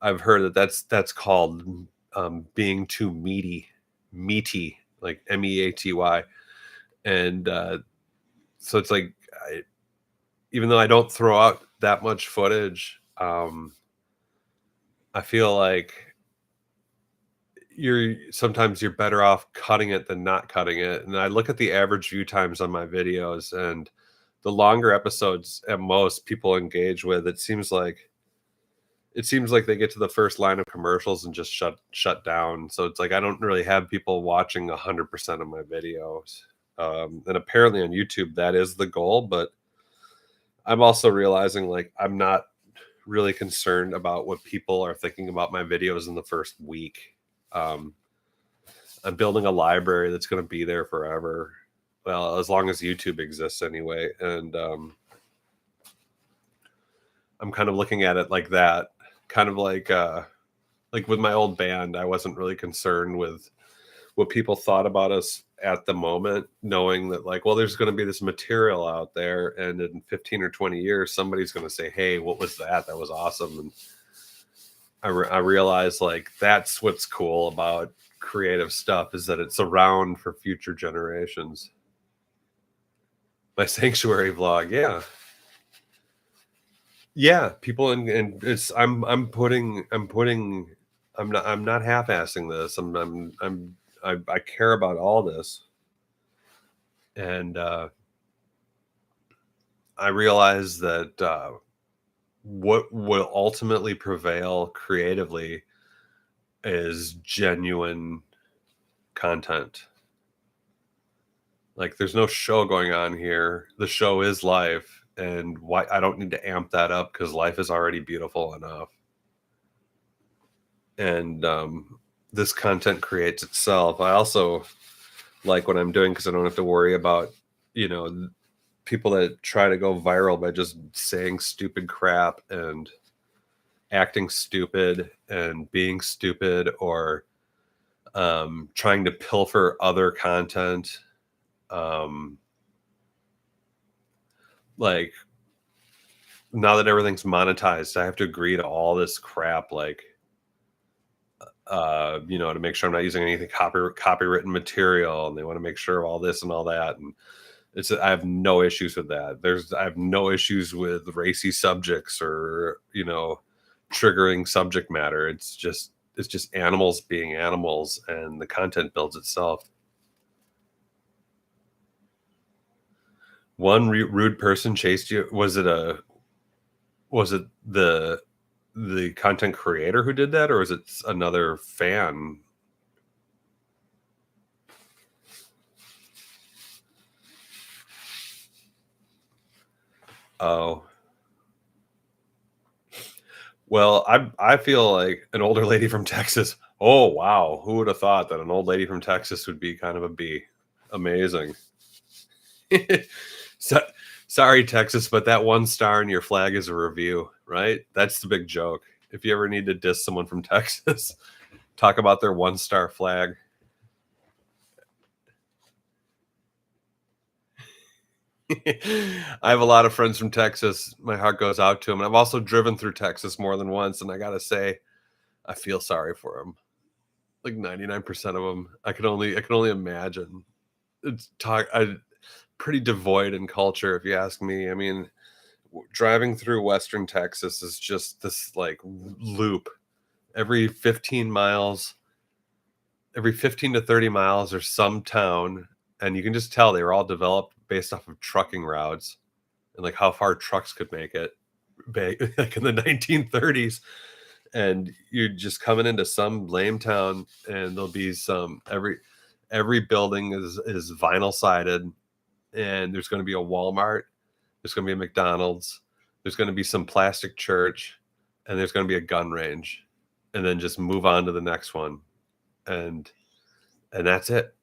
I've heard that's called being too meaty, like meaty, and so it's like, even though I don't throw out that much footage, I feel like sometimes you're better off cutting it than not cutting it. And I look at the average view times on my videos, and the longer episodes at most people engage with, it seems like they get to the first line of commercials and just shut down. So it's like I don't really have people watching 100% of my videos. And apparently on YouTube that is the goal, but I'm also realizing like I'm not really concerned about what people are thinking about my videos in the first week. Um, I'm building a library that's going to be there forever. Well, as long as YouTube exists anyway. And I'm kind of looking at it like that, kind of like with my old band, I wasn't really concerned with what people thought about us at the moment, knowing that like, well, there's going to be this material out there, and in 15 or 20 years, somebody's going to say, hey, what was that? That was awesome. And I realized like that's what's cool about creative stuff, is that it's around for future generations. My sanctuary vlog, yeah, people, and it's I'm not half-assing this. I care about all this, and I realize that what will ultimately prevail creatively is genuine content. Like there's no show going on here. The show is life, and why I don't need to amp that up because life is already beautiful enough. And this content creates itself. I also like what I'm doing because I don't have to worry about, you know, people that try to go viral by just saying stupid crap and acting stupid and being stupid, or trying to pilfer other content. Like now that everything's monetized, I have to agree to all this crap, like to make sure I'm not using anything copywritten material, and they want to make sure of all this and all that. And I have no issues with that. I have no issues with racy subjects or, triggering subject matter. It's just animals being animals, and the content builds itself. One rude person chased you. Was it the content creator who did that, or is it another fan? Oh, well, I feel like an older lady from Texas. Oh wow, who would have thought that an old lady from Texas would be kind of a bee? Amazing. So, sorry, Texas, but that 1 star in your flag is a review, right? That's the big joke. If you ever need to diss someone from Texas, talk about their 1 star flag. I have a lot of friends from Texas. My heart goes out to them. And I've also driven through Texas more than once, and I gotta say, I feel sorry for them. Like 99% of them, I can only imagine. It's talk. pretty devoid in culture, if you ask me. I mean, driving through Western Texas is just this like loop. Every 15 miles, every 15 to 30 miles, there's some town, and you can just tell they were all developed based off of trucking routes and like how far trucks could make it like in the 1930s. And you're just coming into some lame town, and there'll be some every building is vinyl sided, and there's going to be a Walmart, there's going to be a McDonald's, there's going to be some plastic church, and there's going to be a gun range, and then just move on to the next one, and that's it.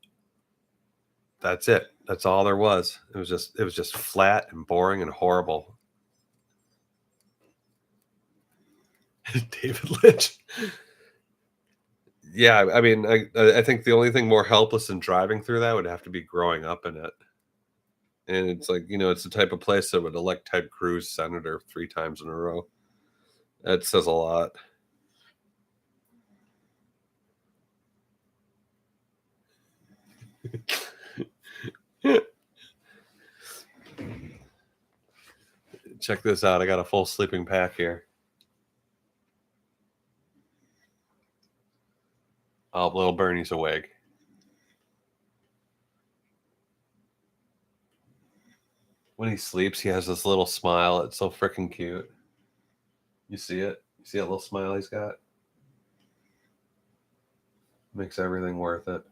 That's it. That's all there was. It was just flat and boring and horrible. David Lynch. Yeah, I mean, I think the only thing more helpless than driving through that would have to be growing up in it. And it's like, it's the type of place that would elect Ted Cruz senator 3 times in a row. That says a lot. Check this out. I got a full sleeping pack here. Oh, little Bernie's awake. When he sleeps, he has this little smile. It's so freaking cute. You see it? You see that little smile he's got? Makes everything worth it.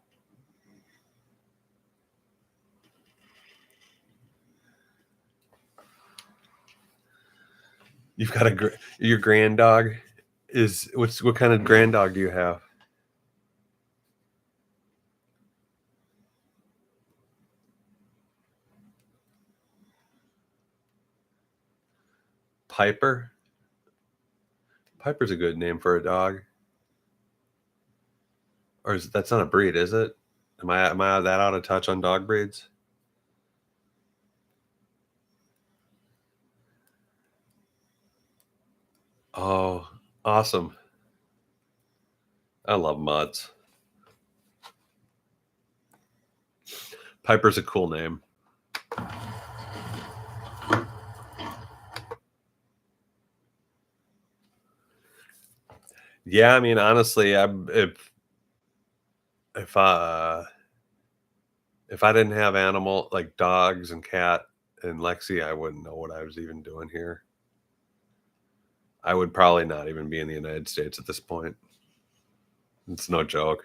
You've got your grand dog is what kind of grand dog do you have? Piper? Piper's a good name for a dog. Or that's not a breed, is it? Am I that out of touch on dog breeds? Oh, awesome. I love mutts. Piper's a cool name. Yeah, I mean, honestly, if uh if I didn't have animal like dogs and cat and Lexi, I wouldn't know what I was even doing here. I would probably not even be in the United States at this point. It's no joke.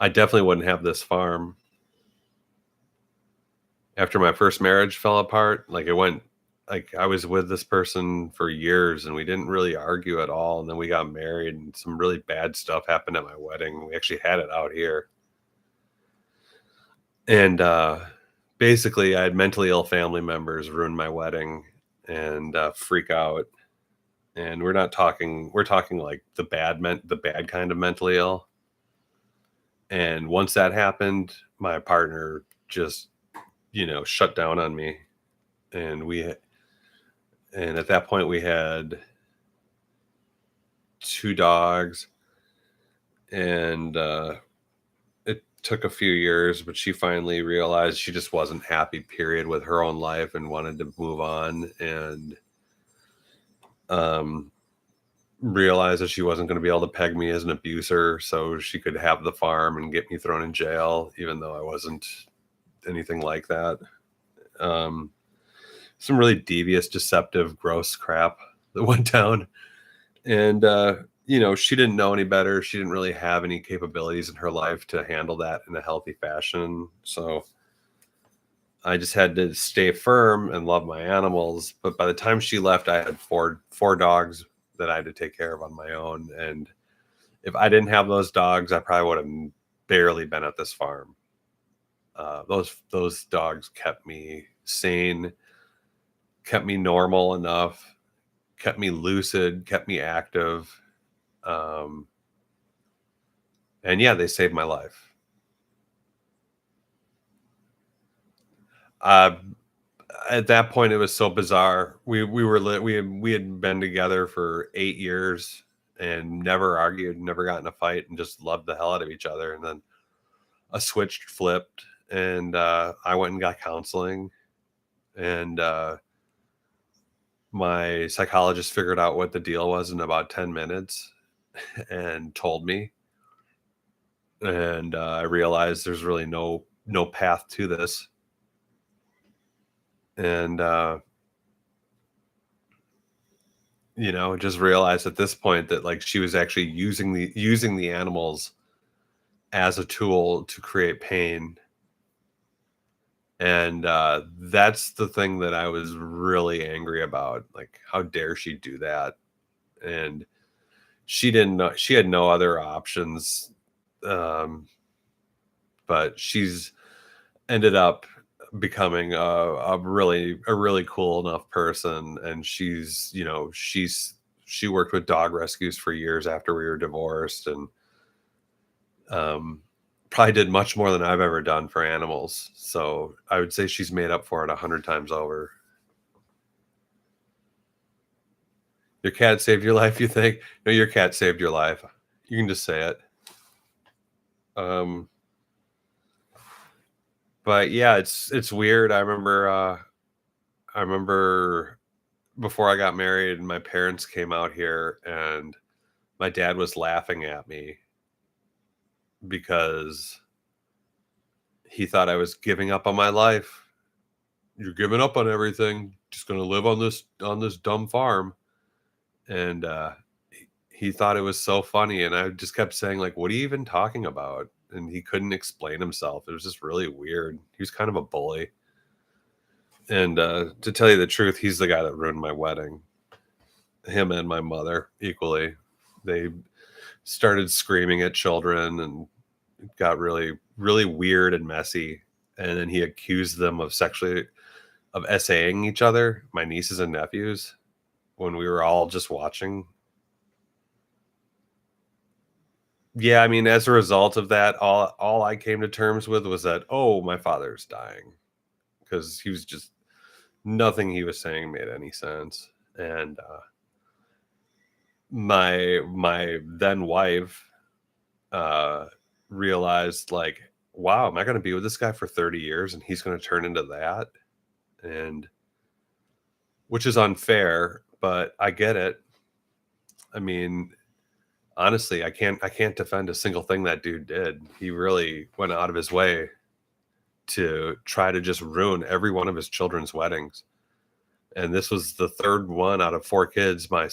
I definitely wouldn't have this farm. After my first marriage fell apart, like it went like I was with this person for years and we didn't really argue at all. And then we got married and some really bad stuff happened at my wedding. We actually had it out here. And basically I had mentally ill family members ruin my wedding and freak out. And we're talking like the bad kind of mentally ill. And once that happened, my partner just, shut down on me. And and at that point we had 2 dogs, and it took a few years, but she finally realized she just wasn't happy, period, with her own life and wanted to move on, and um, realized that she wasn't going to be able to peg me as an abuser so she could have the farm and get me thrown in jail, even though I wasn't anything like that. Um, some really devious, deceptive, gross crap that went down. And, she didn't know any better. She didn't really have any capabilities in her life to handle that in a healthy fashion. So I just had to stay firm and love my animals. But by the time she left, I had four dogs that I had to take care of on my own. And if I didn't have those dogs, I probably would have barely been at this farm. Those dogs kept me sane, kept me normal enough, kept me lucid, kept me active. And yeah, they saved my life. Uh, at that point, it was so bizarre. We had been together for 8 years and never argued, never got in a fight, and just loved the hell out of each other. And then a switch flipped, and I went and got counseling, and my psychologist figured out what the deal was in about 10 minutes and told me. And I realized there's really no path to this. And just realized at this point that, like, she was actually using the animals as a tool to create pain. And that's the thing that I was really angry about. Like, how dare she do that? And she didn't know, she had no other options. Um, but she's ended up becoming a really cool enough person. And she worked with dog rescues for years after we were divorced, and um, probably did much more than I've ever done for animals. So I would say she's made up for it 100 times over. Your cat saved your life, you think? No, your cat saved your life. You can just say it. Um, but yeah, it's weird. I remember before I got married, my parents came out here, and my dad was laughing at me because he thought I was giving up on my life. You're giving up on everything, just going to live on this dumb farm. And he thought it was so funny, and I just kept saying, like, what are you even talking about? And he couldn't explain himself. It was just really weird. He was kind of a bully. And to tell you the truth, he's the guy that ruined my wedding. Him and my mother equally. They started screaming at children, and it got really, really weird and messy. And then he accused them of essaying each other, my nieces and nephews, when we were all just watching. Yeah, I mean, as a result of that, all I came to terms with was that, oh, my father's dying, because he was just nothing he was saying made any sense. And my then wife uh, realized, like, wow, am I going to be with this guy for 30 years and he's going to turn into that? And which is unfair, but I get it. I mean, honestly, I can't defend a single thing that dude did. He really went out of his way to try to just ruin every one of his children's weddings. And this was the third one out of four kids. My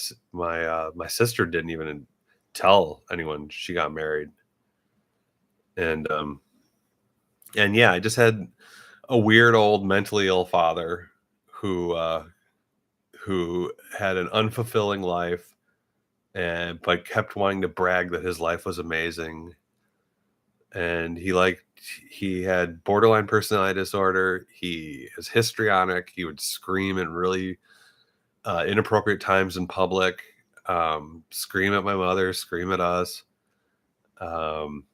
sister didn't even tell anyone she got married. And yeah, I just had a weird old mentally ill father who who had an unfulfilling life, and but kept wanting to brag that his life was amazing. And he had borderline personality disorder. He is histrionic. He would scream at really inappropriate times in public, scream at my mother, scream at us. Um,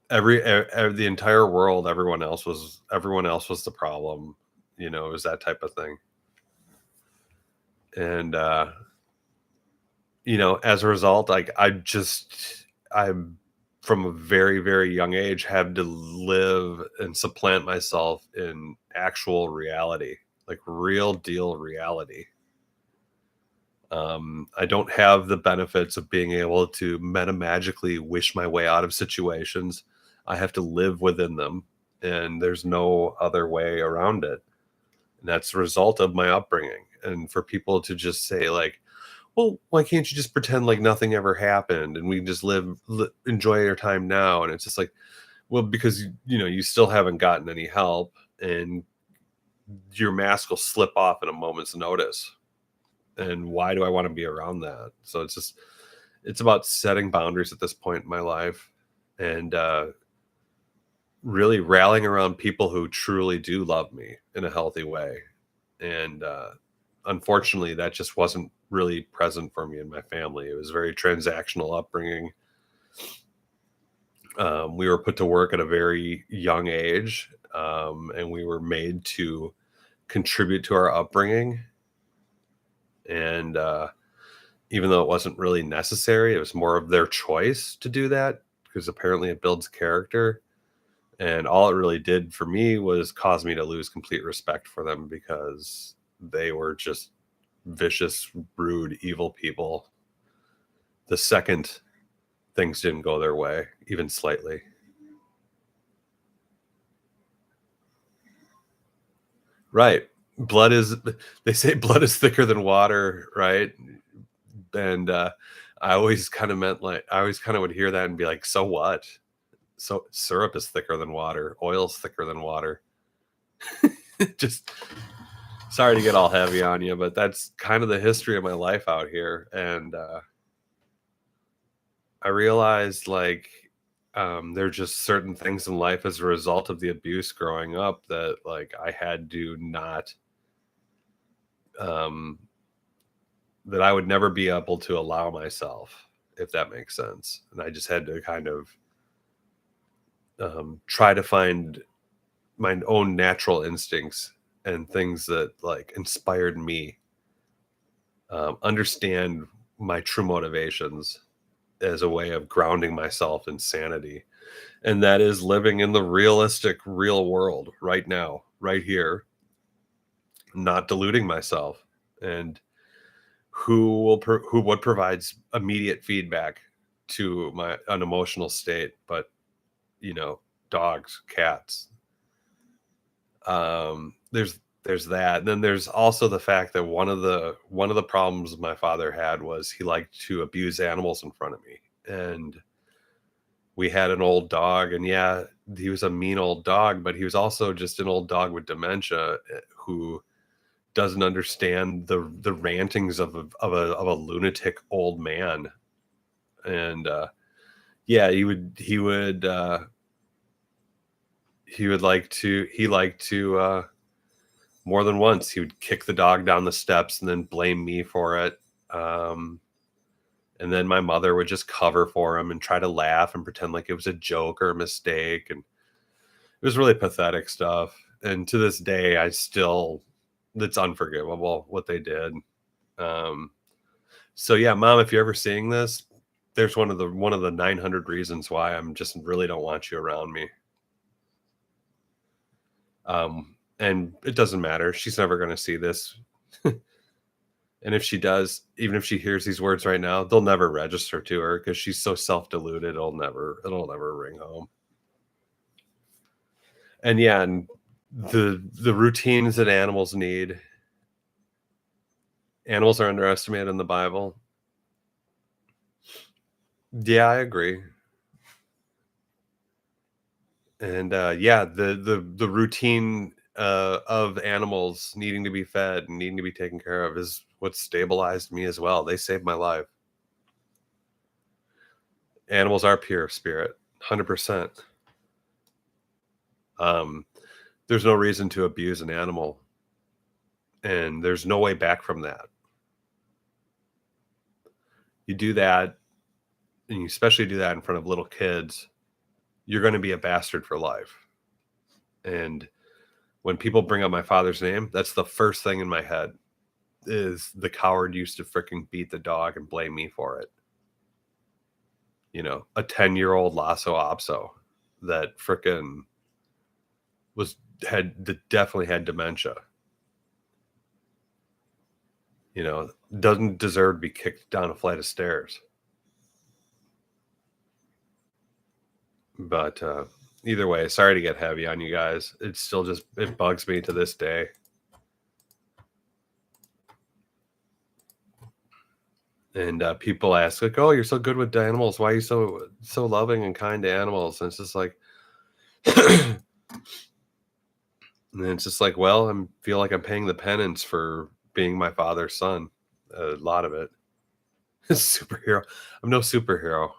the entire world, everyone else was the problem. It was that type of thing. And as a result, like, I'm from a very, very young age had to live and supplant myself in actual reality, like real deal reality. I don't have the benefits of being able to metamagically wish my way out of situations. I have to live within them, and there's no other way around it. And that's the result of my upbringing. And for people to just say, like, well, why can't you just pretend like nothing ever happened and we can just enjoy our time now? And it's just like, well, because you still haven't gotten any help, and your mask will slip off at a moment's notice. And why do I want to be around that? So it's about setting boundaries at this point in my life, and really rallying around people who truly do love me in a healthy way. And unfortunately, that just wasn't really present for me and my family. It was a very transactional upbringing. We were put to work at a very young age, and we were made to contribute to our upbringing. And even though it wasn't really necessary, it was more of their choice to do that, because apparently it builds character. And all it really did for me was cause me to lose complete respect for them because they were just vicious, rude, evil people the second things didn't go their way, even slightly. Right. Blood is, they say blood is thicker than water, right? And I always kind of meant like, I always kind of would hear that and be like, so what? So syrup is thicker than water, oil's thicker than water. Just sorry to get all heavy on you, but that's kind of the history of my life out here. And I realized like there are just certain things in life as a result of the abuse growing up that like I had to not um that I would never be able to allow myself, if that makes sense. And I just had to kind of try to find my own natural instincts and things that like inspired me, understand my true motivations as a way of grounding myself in sanity. And that is living in the realistic, real world right now, right here, not deluding myself. And what provides immediate feedback to my an emotional state, but you know, dogs, cats. There's that. And then there's also the fact that one of the problems my father had was he liked to abuse animals in front of me. And we had an old dog, and yeah, he was a mean old dog, but he was also just an old dog with dementia, who doesn't understand the rantings of a lunatic old man. And yeah, he liked to more than once he would kick the dog down the steps and then blame me for it. Um, and then my mother would just cover for him and try to laugh and pretend like it was a joke or a mistake. And it was really pathetic stuff. And to this day, it's unforgivable what they did. Um, so yeah, mom, if you're ever seeing this, there's one of the 900 reasons why I'm just really don't want you around me. And it doesn't matter. She's never going to see this. And if she does, even if she hears these words right now, they'll never register to her because she's so self-deluded. It'll never ring home. And yeah, and the routines that animals need. Animals are underestimated in the Bible. Yeah, I agree. And yeah, the routine of animals needing to be fed and needing to be taken care of is what stabilized me as well. They saved my life. Animals are pure spirit, 100%. Um, there's no reason to abuse an animal, and there's no way back from that. You do that, and you especially do that in front of little kids, you're going to be a bastard for life. And when people bring up my father's name, that's the first thing in my head is the coward used to freaking beat the dog and blame me for it. You know, a 10-year-old Lasso Opso that freaking definitely had dementia. You know, doesn't deserve to be kicked down a flight of stairs. But either way, sorry to get heavy on you guys. It bugs me to this day. And people ask like, "Oh, you're so good with animals. Why are you so loving and kind to animals?" And it's just like, and it's just like, well, I feel like I'm paying the penance for being my father's son. A lot of it. Superhero. I'm no superhero.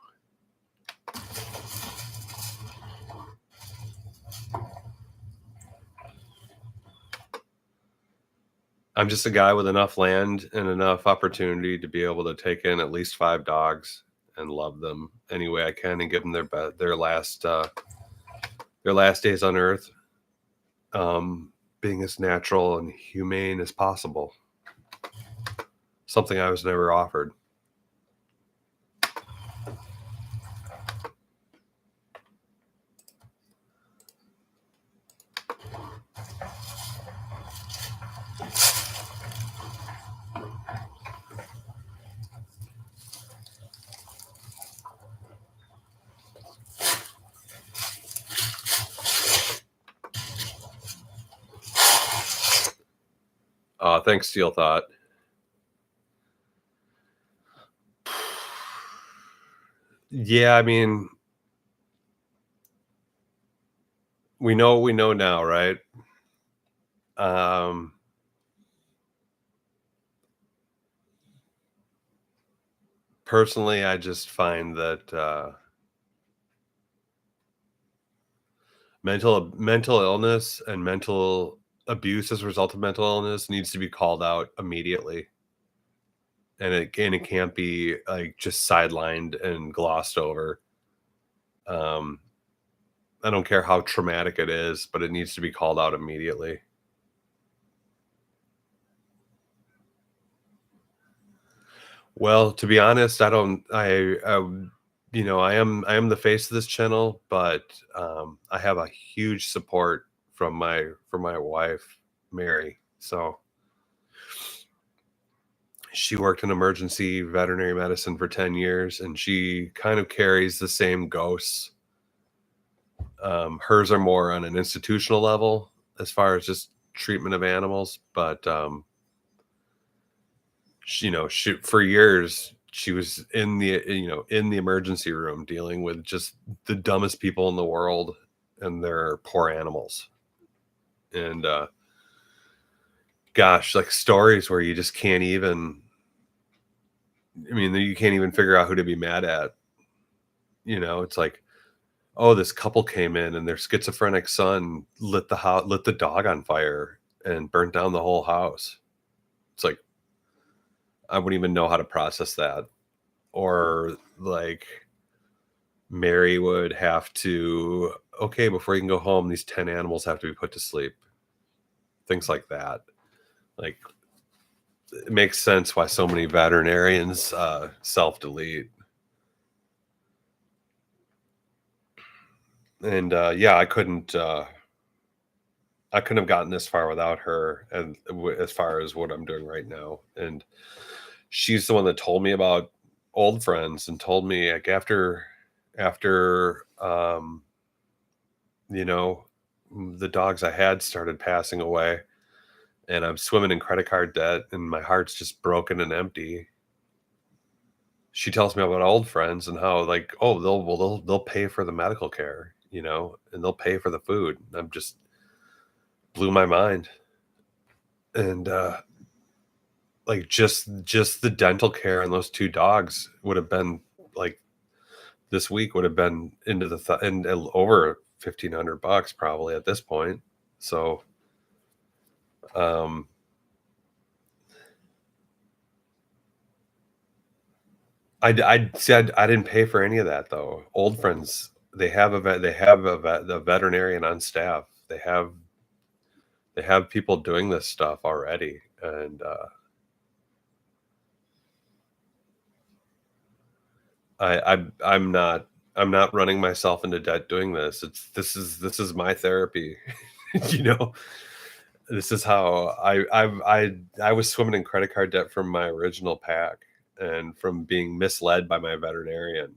I'm just a guy with enough land and enough opportunity to be able to take in at least 5 dogs and love them any way I can and give them their last days on Earth, being as natural and humane as possible. Something I was never offered. Thanks, Steel Thought. Yeah, I mean, we know what we know now, right? Um, Personally, I just find that mental illness and mental abuse as a result of mental illness needs to be called out immediately, and it can't be like just sidelined and glossed over. Um, I don't care how traumatic it is, but it needs to be called out immediately. Well, to be honest, I don't. I am the face of this channel, but I have a huge support from my wife, Mary. So she worked in emergency veterinary medicine for 10 years, and she kind of carries the same ghosts. Hers are more on an institutional level as far as just treatment of animals, but she for years she was in the emergency room dealing with just the dumbest people in the world and their poor animals. And gosh, like stories where you just can't even, I mean, you can't even figure out who to be mad at. It's like, oh, this couple came in and their schizophrenic son lit the dog on fire and burnt down the whole house. It's like, I wouldn't even know how to process that. Or like, Mary would have to, okay, before you can go home, these 10 animals have to be put to sleep. Things like that. Like, it makes sense why so many veterinarians self delete. And yeah, I couldn't have gotten this far without her, and as far as what I'm doing right now. And she's the one that told me about old friends and told me, like, after you know the dogs I had started passing away, and I'm swimming in credit card debt and my heart's just broken and empty. She tells me about old friends and how, like, oh, they'll pay for the medical care, and they'll pay for the food. I'm just blew my mind. And like, just the dental care on those two dogs would have been, like, this week would have been into and over $1,500 probably at this point. So um I said I didn't pay for any of that though. Old friends, the veterinarian on staff. They have people doing this stuff already, and I'm not running myself into debt doing this. This is my therapy. you know, this is how I was swimming in credit card debt from my original pack and from being misled by my veterinarian,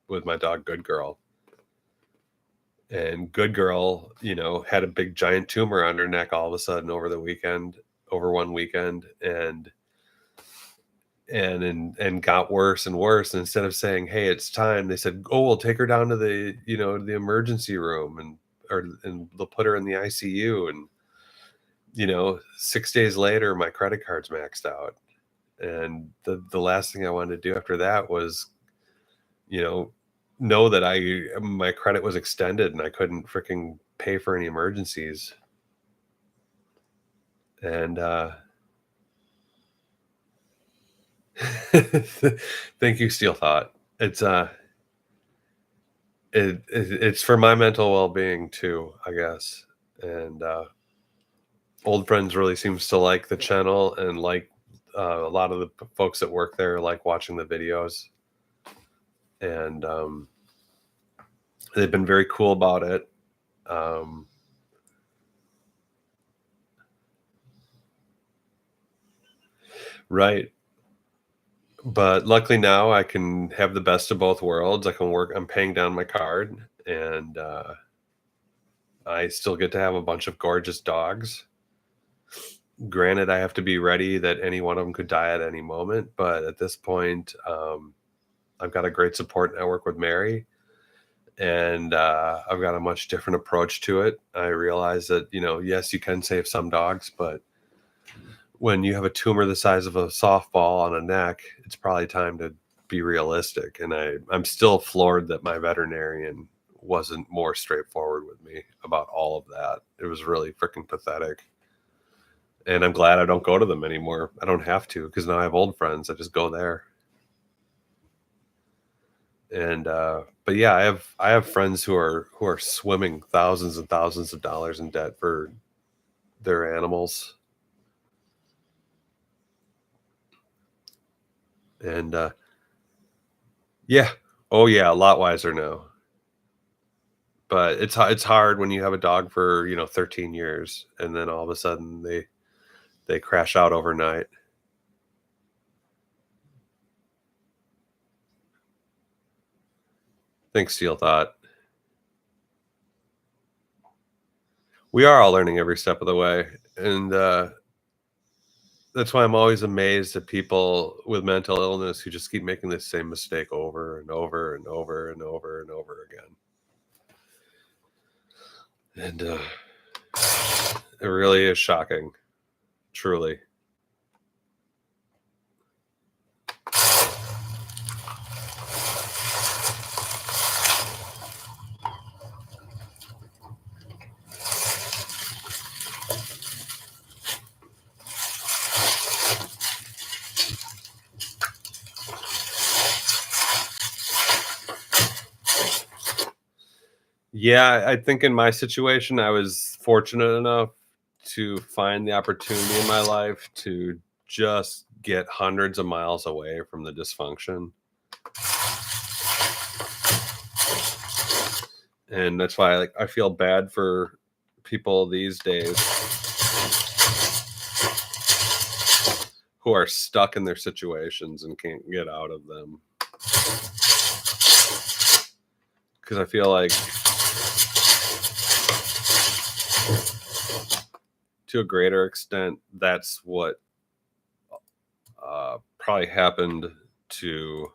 with my dog Good Girl. And Good Girl, had a big giant tumor on her neck all of a sudden over one weekend, and got worse and worse. And instead of saying, "Hey, it's time," they said, "Oh, we'll take her down to the emergency room, and they'll put her in the ICU." And 6 days later, my credit card's maxed out, and the last thing I wanted to do after that was, you know that my credit was extended and I couldn't freaking pay for any emergencies. And thank you, Steel Thought. It's for my mental well-being too, I guess. And old friends really seems to like the channel, and like, a lot of the folks that work there like watching the videos. And they've been very cool about it. um right. But luckily now I can have the best of both worlds. I'm paying down my card, and I still get to have a bunch of gorgeous dogs. Granted, I have to be ready that any one of them could die at any moment, but at this point, I've got a great support network with Mary, and I've got a much different approach to it. I realize that, yes, you can save some dogs, but when you have a tumor the size of a softball on a neck, it's probably time to be realistic. And I'm still floored that my veterinarian wasn't more straightforward with me about all of that. It was really freaking pathetic. And I'm glad I don't go to them anymore. I don't have to, because now I have old friends. I just go there. And but yeah, I have friends who are swimming thousands and thousands of dollars in debt for their animals. And yeah, oh yeah, a lot wiser now. But it's hard when you have a dog for 13 years, and then all of a sudden they crash out overnight. Thanks, Steel Thought. We are all learning every step of the way, and that's why I'm always amazed at people with mental illness who just keep making the same mistake over and over and over and over and over again. And it really is shocking, truly. Yeah, I think in my situation, I was fortunate enough to find the opportunity in my life to just get hundreds of miles away from the dysfunction. And that's why I feel bad for people these days who are stuck in their situations and can't get out of them. Because I feel like to a greater extent, that's what probably happened to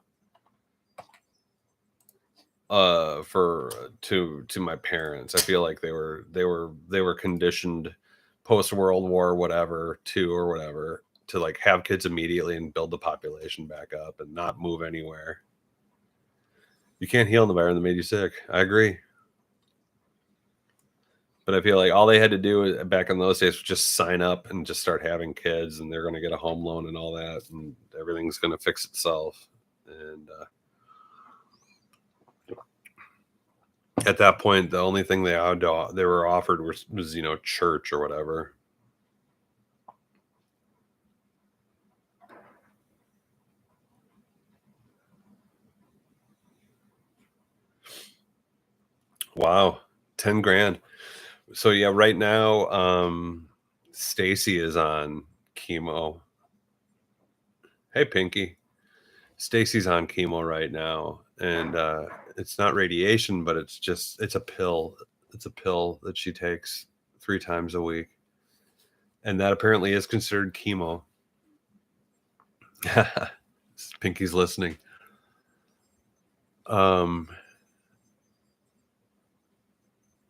to my parents. I feel like they were conditioned post World War whatever two or whatever to like have kids immediately and build the population back up and not move anywhere. You can't heal the environment that made you sick. I agree. But I feel like all they had to do back in those days was just sign up and just start having kids, and they're going to get a home loan and all that, and everything's going to fix itself. And at that point, the only thing they were offered was church or whatever. Wow, 10 grand. So yeah, right now, Stacy is on chemo. Hey, Pinky. Stacy's on chemo right now, and it's not radiation, but it's a pill. It's a pill that she takes 3 times a week, and that apparently is considered chemo. Pinky's listening.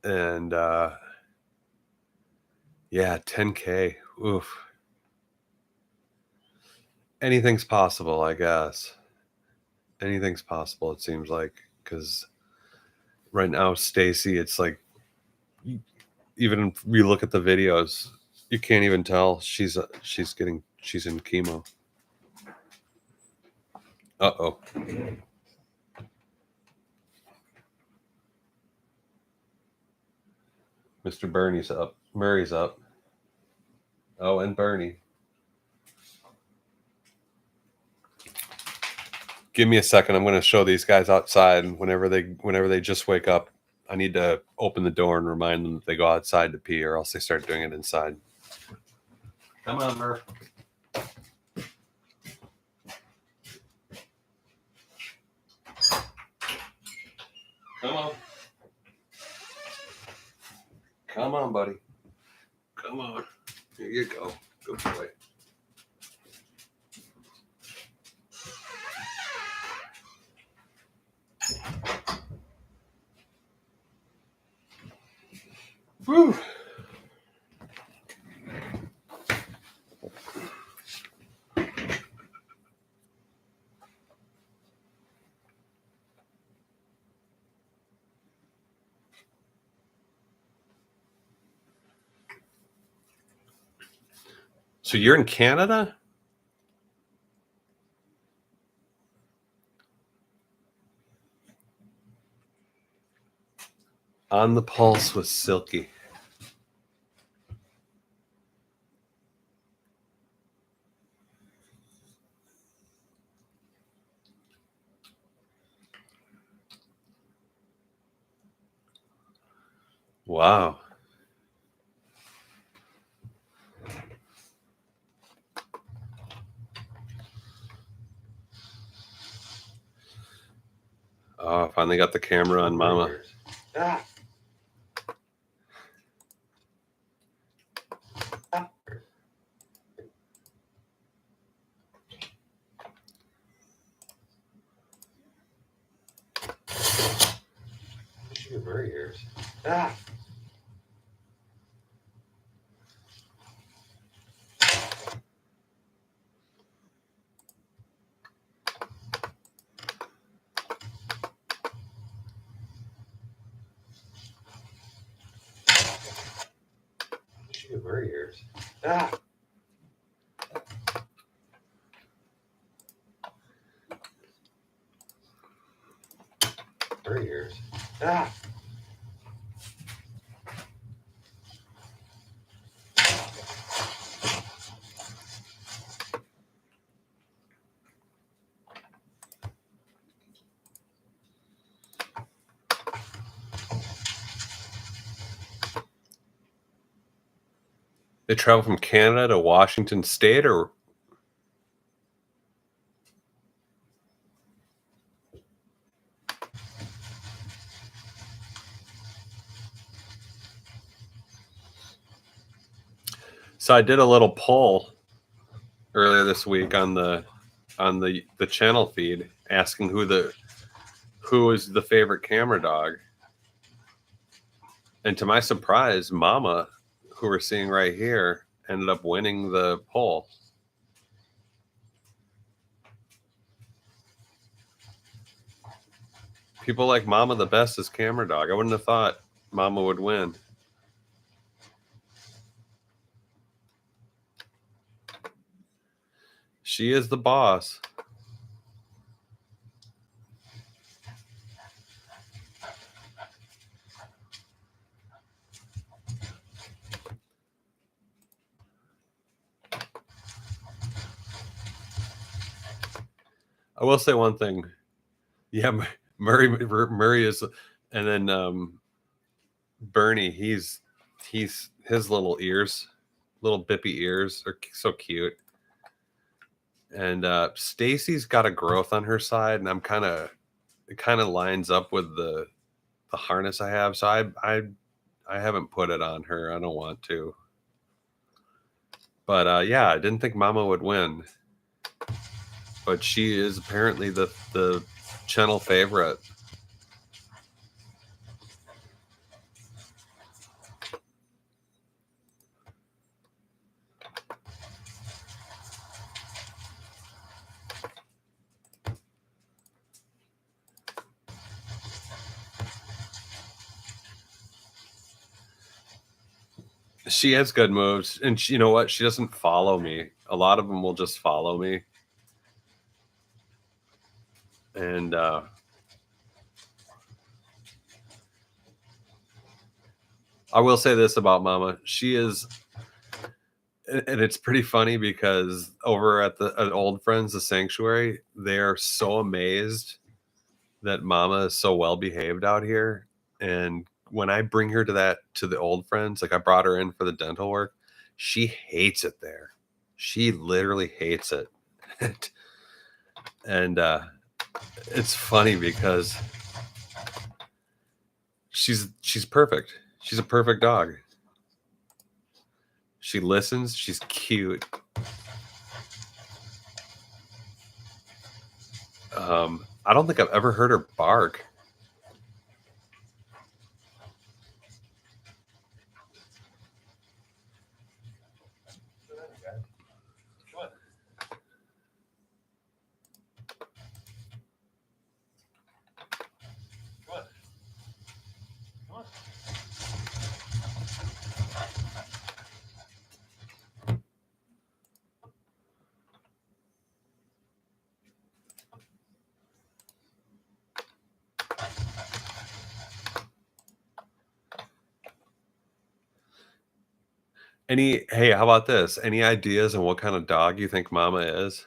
And yeah, 10K. Oof. Anything's possible, I guess. Anything's possible, it seems like, because right now, Stacy, it's like, even if you look at the videos, you can't even tell she's in chemo. Uh-oh. Mr. Bernie's up. Murray's up. Oh, and Bernie. Give me a second. I'm going to show these guys outside. Whenever they just wake up, I need to open the door and remind them that they go outside to pee, or else they start doing it inside. Come on, Murph. Come on. Come on, buddy. Come on. Here you go. Good boy. Whew. So you're in Canada? On the Pulse with Silky. Wow. Oh, I finally got the camera on Mama. Ah. Her ears. Ah. Her ears. Ah. Her ears. Ah. They travel from Canada to Washington State, or so I did a little poll earlier this week on the channel feed asking who is the favorite camera dog. And to my surprise, Mama, who we're seeing right here, ended up winning the poll. People like Mama the best as camera dog. I wouldn't have thought Mama would win. She is the boss. I will say one thing. Yeah, Murray is, and then Bernie, he's his little ears, little bippy ears are so cute. And Stacy's got a growth on her side, and it kind of lines up with the harness I have. So I haven't put it on her. I don't want to. But yeah, I didn't think Mama would win. But she is apparently the channel favorite. She has good moves, and you know what? She doesn't follow me. A lot of them will just follow me. And I will say this about Mama. She is, and it's pretty funny because over at Old Friends, the Sanctuary, they're so amazed that Mama is so well behaved out here. And when I bring her to the Old Friends, like I brought her in for the dental work, she hates it there. She literally hates it. And it's funny because she's perfect. She's a perfect dog. She listens. She's cute. I don't think I've ever heard her bark. Hey, how about this? Any ideas on what kind of dog you think Mama is?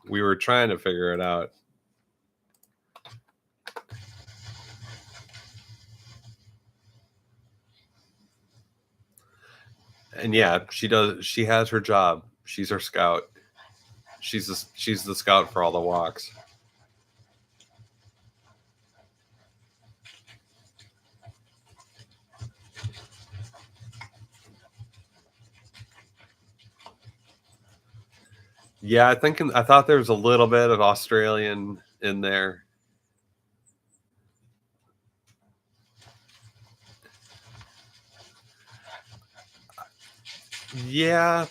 We were trying to figure it out. And yeah, she does. She has her job. She's our scout. She's the scout for all the walks. Yeah, I thought there was a little bit of Australian in there. Yeah,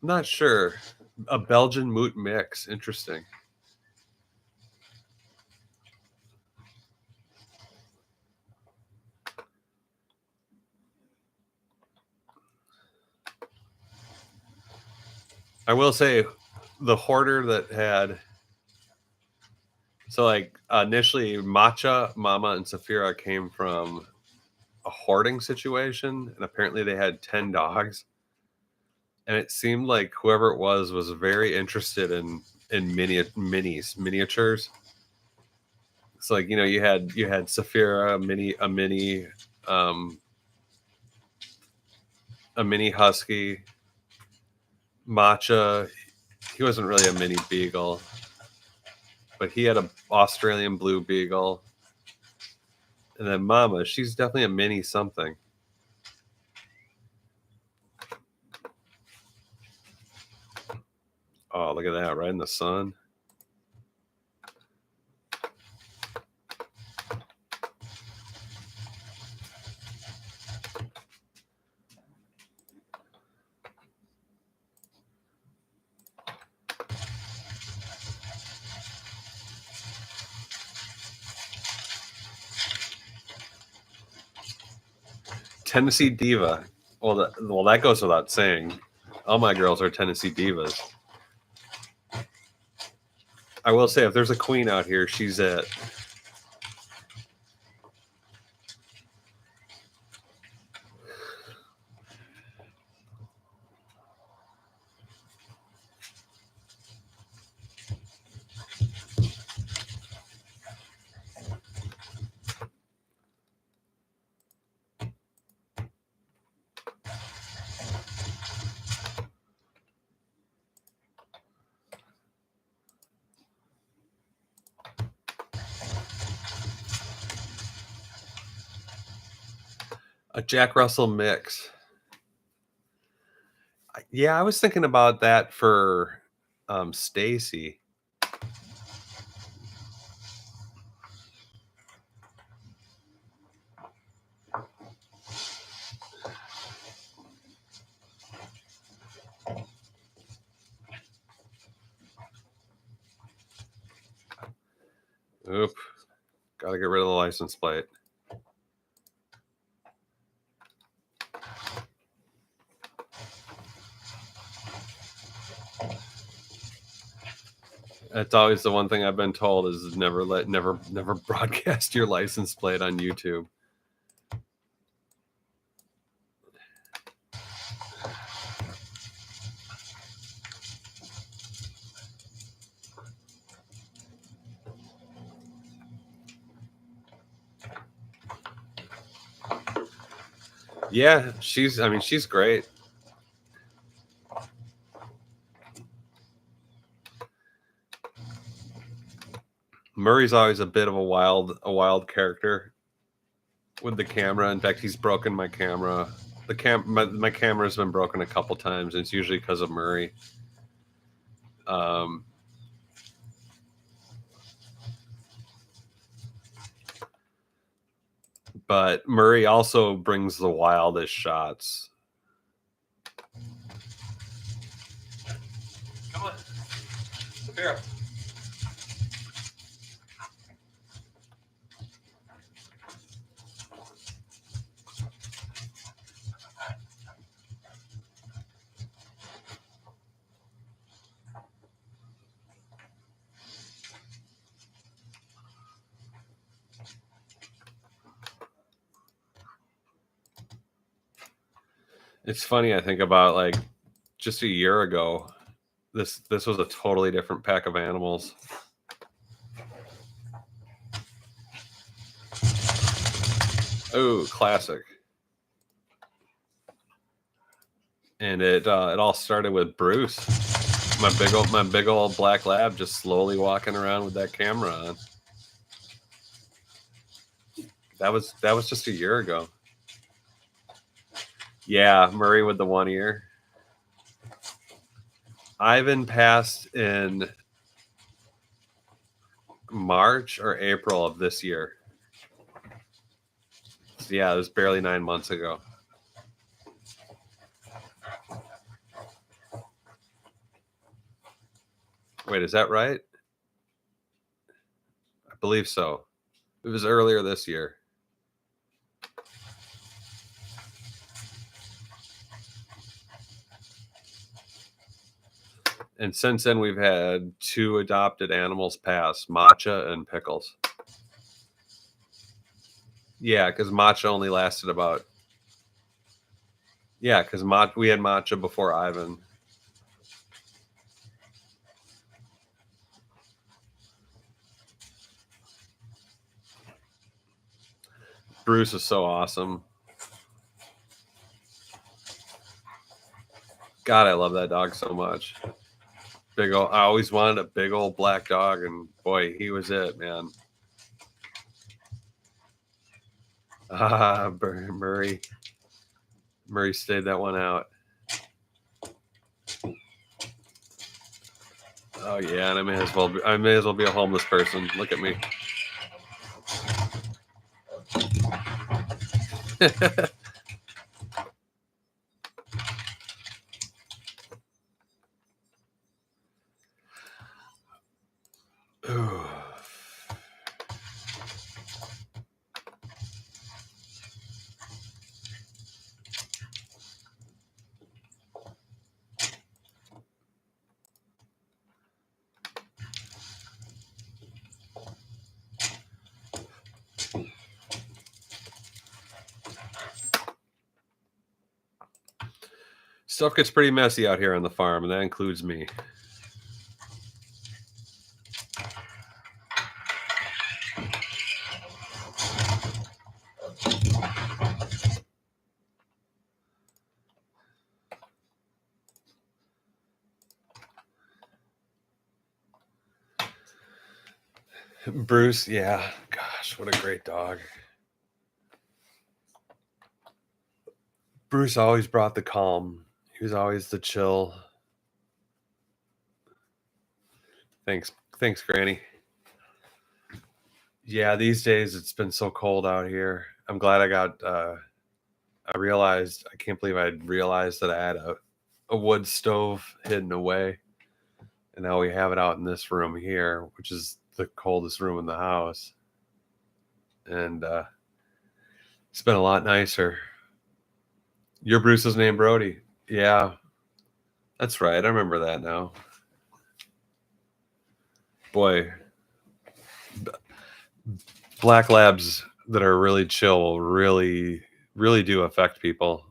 not sure. A Belgian Moot mix. Interesting. I will say the hoarder that had so like initially Matcha, Mama, and Safira came from a hoarding situation, and apparently they had 10 dogs. And it seemed like whoever it was very interested in miniatures. It's like, you know, you had Safira, um a mini husky, Matcha. He wasn't really a mini beagle, but he had a Australian blue beagle. And then Mama, she's definitely a mini something. Oh, look at that, right in the sun. Tennessee Diva. Well, that goes without saying. All my girls are Tennessee Divas. I will say, if there's a queen out here, she's it. A Jack Russell mix. Yeah, I was thinking about that for Stacy. Oop, gotta get rid of the license plate. That's always the one thing I've been told is never broadcast your license plate on YouTube. Yeah, she's great. Murray's always a bit of a wild character with the camera. In fact, he's broken my camera my camera's been broken a couple times, and it's usually because of Murray. But Murray also brings the wildest shots. Come on. Here. It's funny, I think about like just a year ago, this was a totally different pack of animals. Oh, classic. And it all started with Bruce, my big old black lab, just slowly walking around with that camera on. That was just a year ago. Yeah, Murray with the one ear. Ivan passed in March or April of this year. So yeah, it was barely 9 months ago. Wait, is that right? I believe so. It was earlier this year. And since then, we've had 2 adopted animals pass, Matcha and Pickles. Yeah, because Matcha only lasted about... Yeah, because we had Matcha before Ivan. Bruce is so awesome. God, I love that dog so much. I always wanted a big old black dog, and boy, he was it, man. Ah, Murray stayed that one out. Oh yeah, and I may as well be a homeless person. Look at me. Stuff gets pretty messy out here on the farm, and that includes me. Bruce, yeah. Gosh, what a great dog. Bruce always brought the calm. He was always the chill. Thanks, Granny. Yeah, these days it's been so cold out here. I'm glad I can't believe I realized that I had a wood stove hidden away. And now we have it out in this room here, which is the coldest room in the house. And it's been a lot nicer. Your Bruce's name Brody. Yeah, that's right. I remember that now. Boy, black labs that are really chill really do affect people.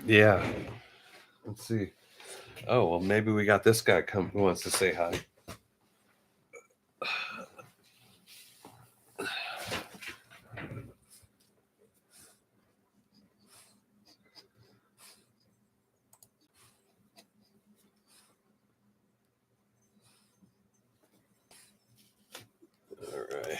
Yeah. Let's see. Oh, well, maybe we got this guy who wants to say hi. All right.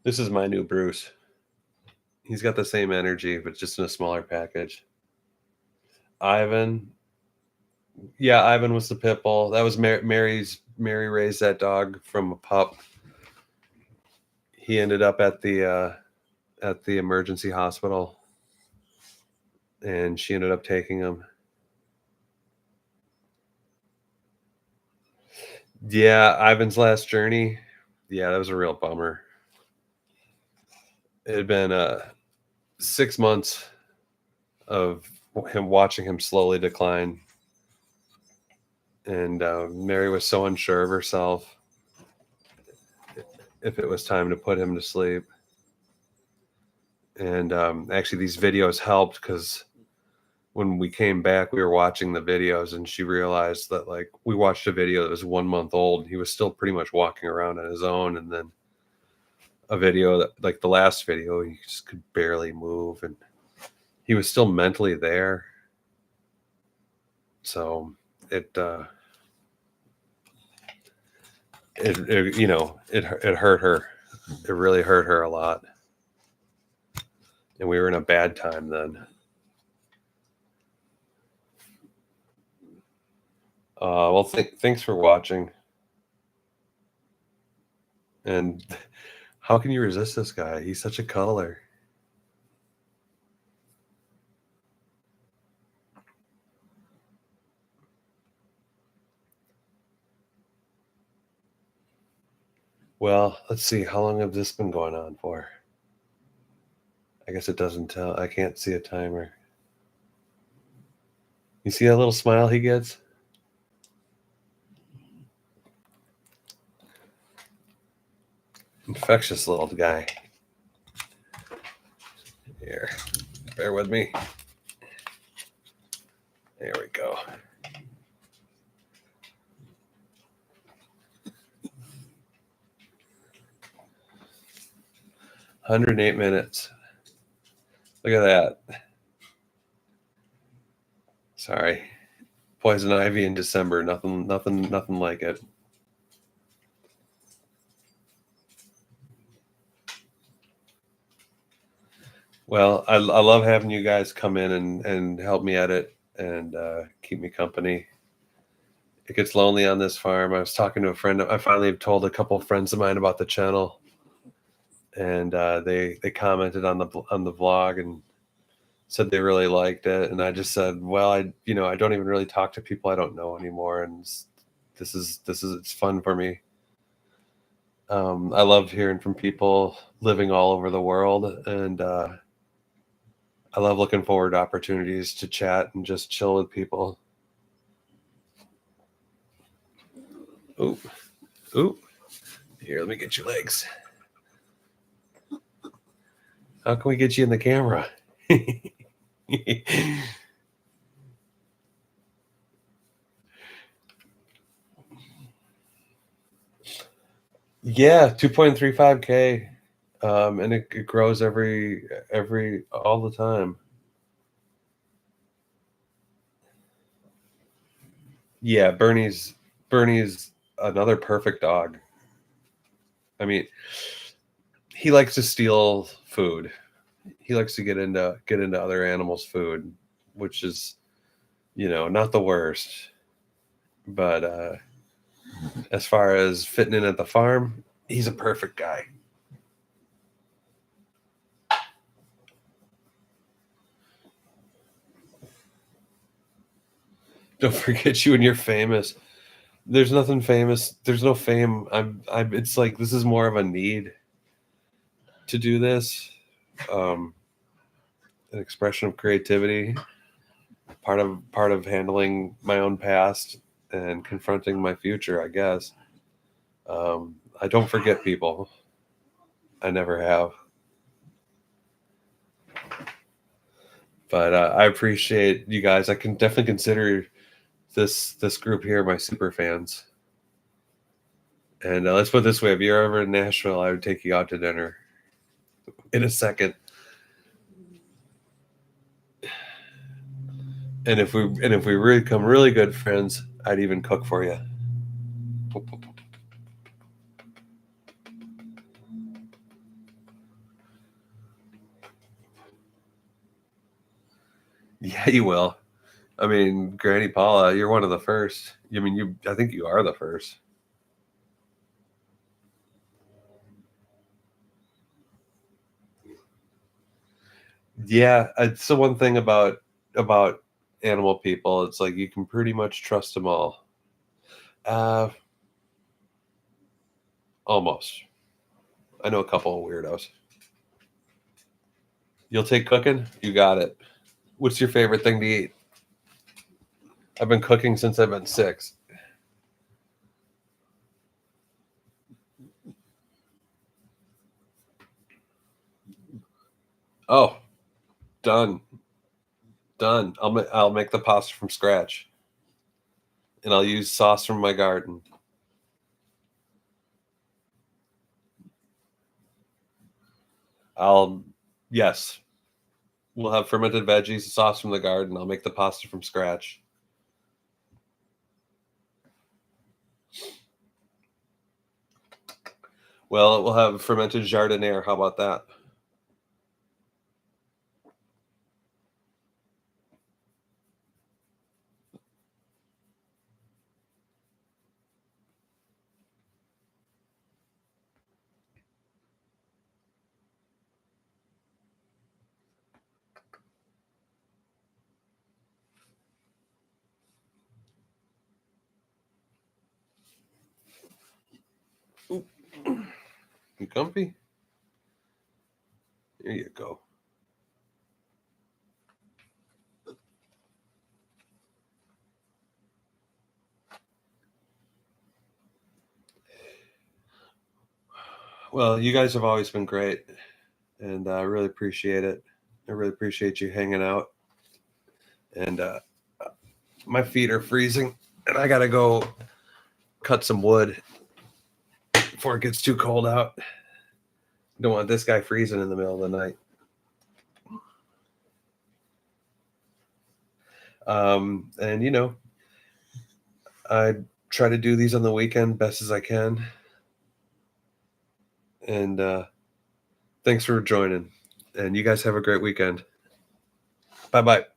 This is my new Bruce. He's got the same energy, but just in a smaller package. Ivan, yeah, Ivan was the pit bull. That was Mary raised that dog from a pup. He ended up at the emergency hospital, and she ended up taking him. Yeah, Ivan's last journey. Yeah, that was a real bummer. It had been 6 months of watching him slowly decline, and Mary was so unsure of herself if it was time to put him to sleep. And actually, these videos helped because when we came back, we were watching the videos, and she realized that, like, we watched a video that was 1 month old, and he was still pretty much walking around on his own, and then a video that, like the last video, he just could barely move, and he was still mentally there. So it hurt her. It really hurt her a lot, and we were in a bad time then. Well, thanks for watching. And how can you resist this guy? He's such a cuddler. Well, let's see. How long have this been going on for? I guess it doesn't tell. I can't see a timer. You see that little smile he gets? Infectious little guy. Here, bear with me. There we go. $108. Look at that. Sorry. Poison ivy in December. Nothing like it. Well, I love having you guys come in and help me edit and keep me company. It gets lonely on this farm. I was talking to a friend. I finally told a couple of friends of mine about the channel, and they commented on the vlog and said they really liked it. And I just said, well, I don't even really talk to people I don't know anymore, and this is it's fun for me. I love hearing from people living all over the world, and I love looking forward to opportunities to chat and just chill with people. Ooh, ooh. Here, let me get your legs. How can we get you in the camera? Yeah, 2.35K. And it grows all the time. Yeah, Bernie's another perfect dog. I mean, he likes to steal food. He likes to get into other animals' food, which is, not the worst. But as far as fitting in at the farm, he's a perfect guy. Don't forget you and you're famous. There's nothing famous. There's no fame. It's like, this is more of a need to do this. An expression of creativity, part of handling my own past and confronting my future, I guess. I don't forget people. I never have. But I appreciate you guys. I can definitely consider this group here my super fans. And let's put it this way: if you're ever in Nashville, I would take you out to dinner in a second. And if we really become really good friends, I'd even cook for you. Yeah, you will. I mean, Granny Paula, you're one of the first. I mean, I think you are the first. Yeah, it's the one thing about animal people. It's like you can pretty much trust them all. Uh, Almost. I know a couple of weirdos. You'll take cooking? You got it. What's your favorite thing to eat? I've been cooking since I've been 6. Oh, done. Done. I'll make the pasta from scratch, and I'll use sauce from my garden. I'll Yes, we'll have fermented veggies, sauce from the garden. I'll make the pasta from scratch. Well, we'll have fermented jardiniere. How about that? You comfy? There you go. Well, you guys have always been great, and I really appreciate it. I really appreciate you hanging out. And my feet are freezing, and I gotta go cut some wood before it gets too cold out. Don't want this guy freezing in the middle of the night. And I try to do these on the weekend best as I can. And thanks for joining. And you guys have a great weekend. Bye bye.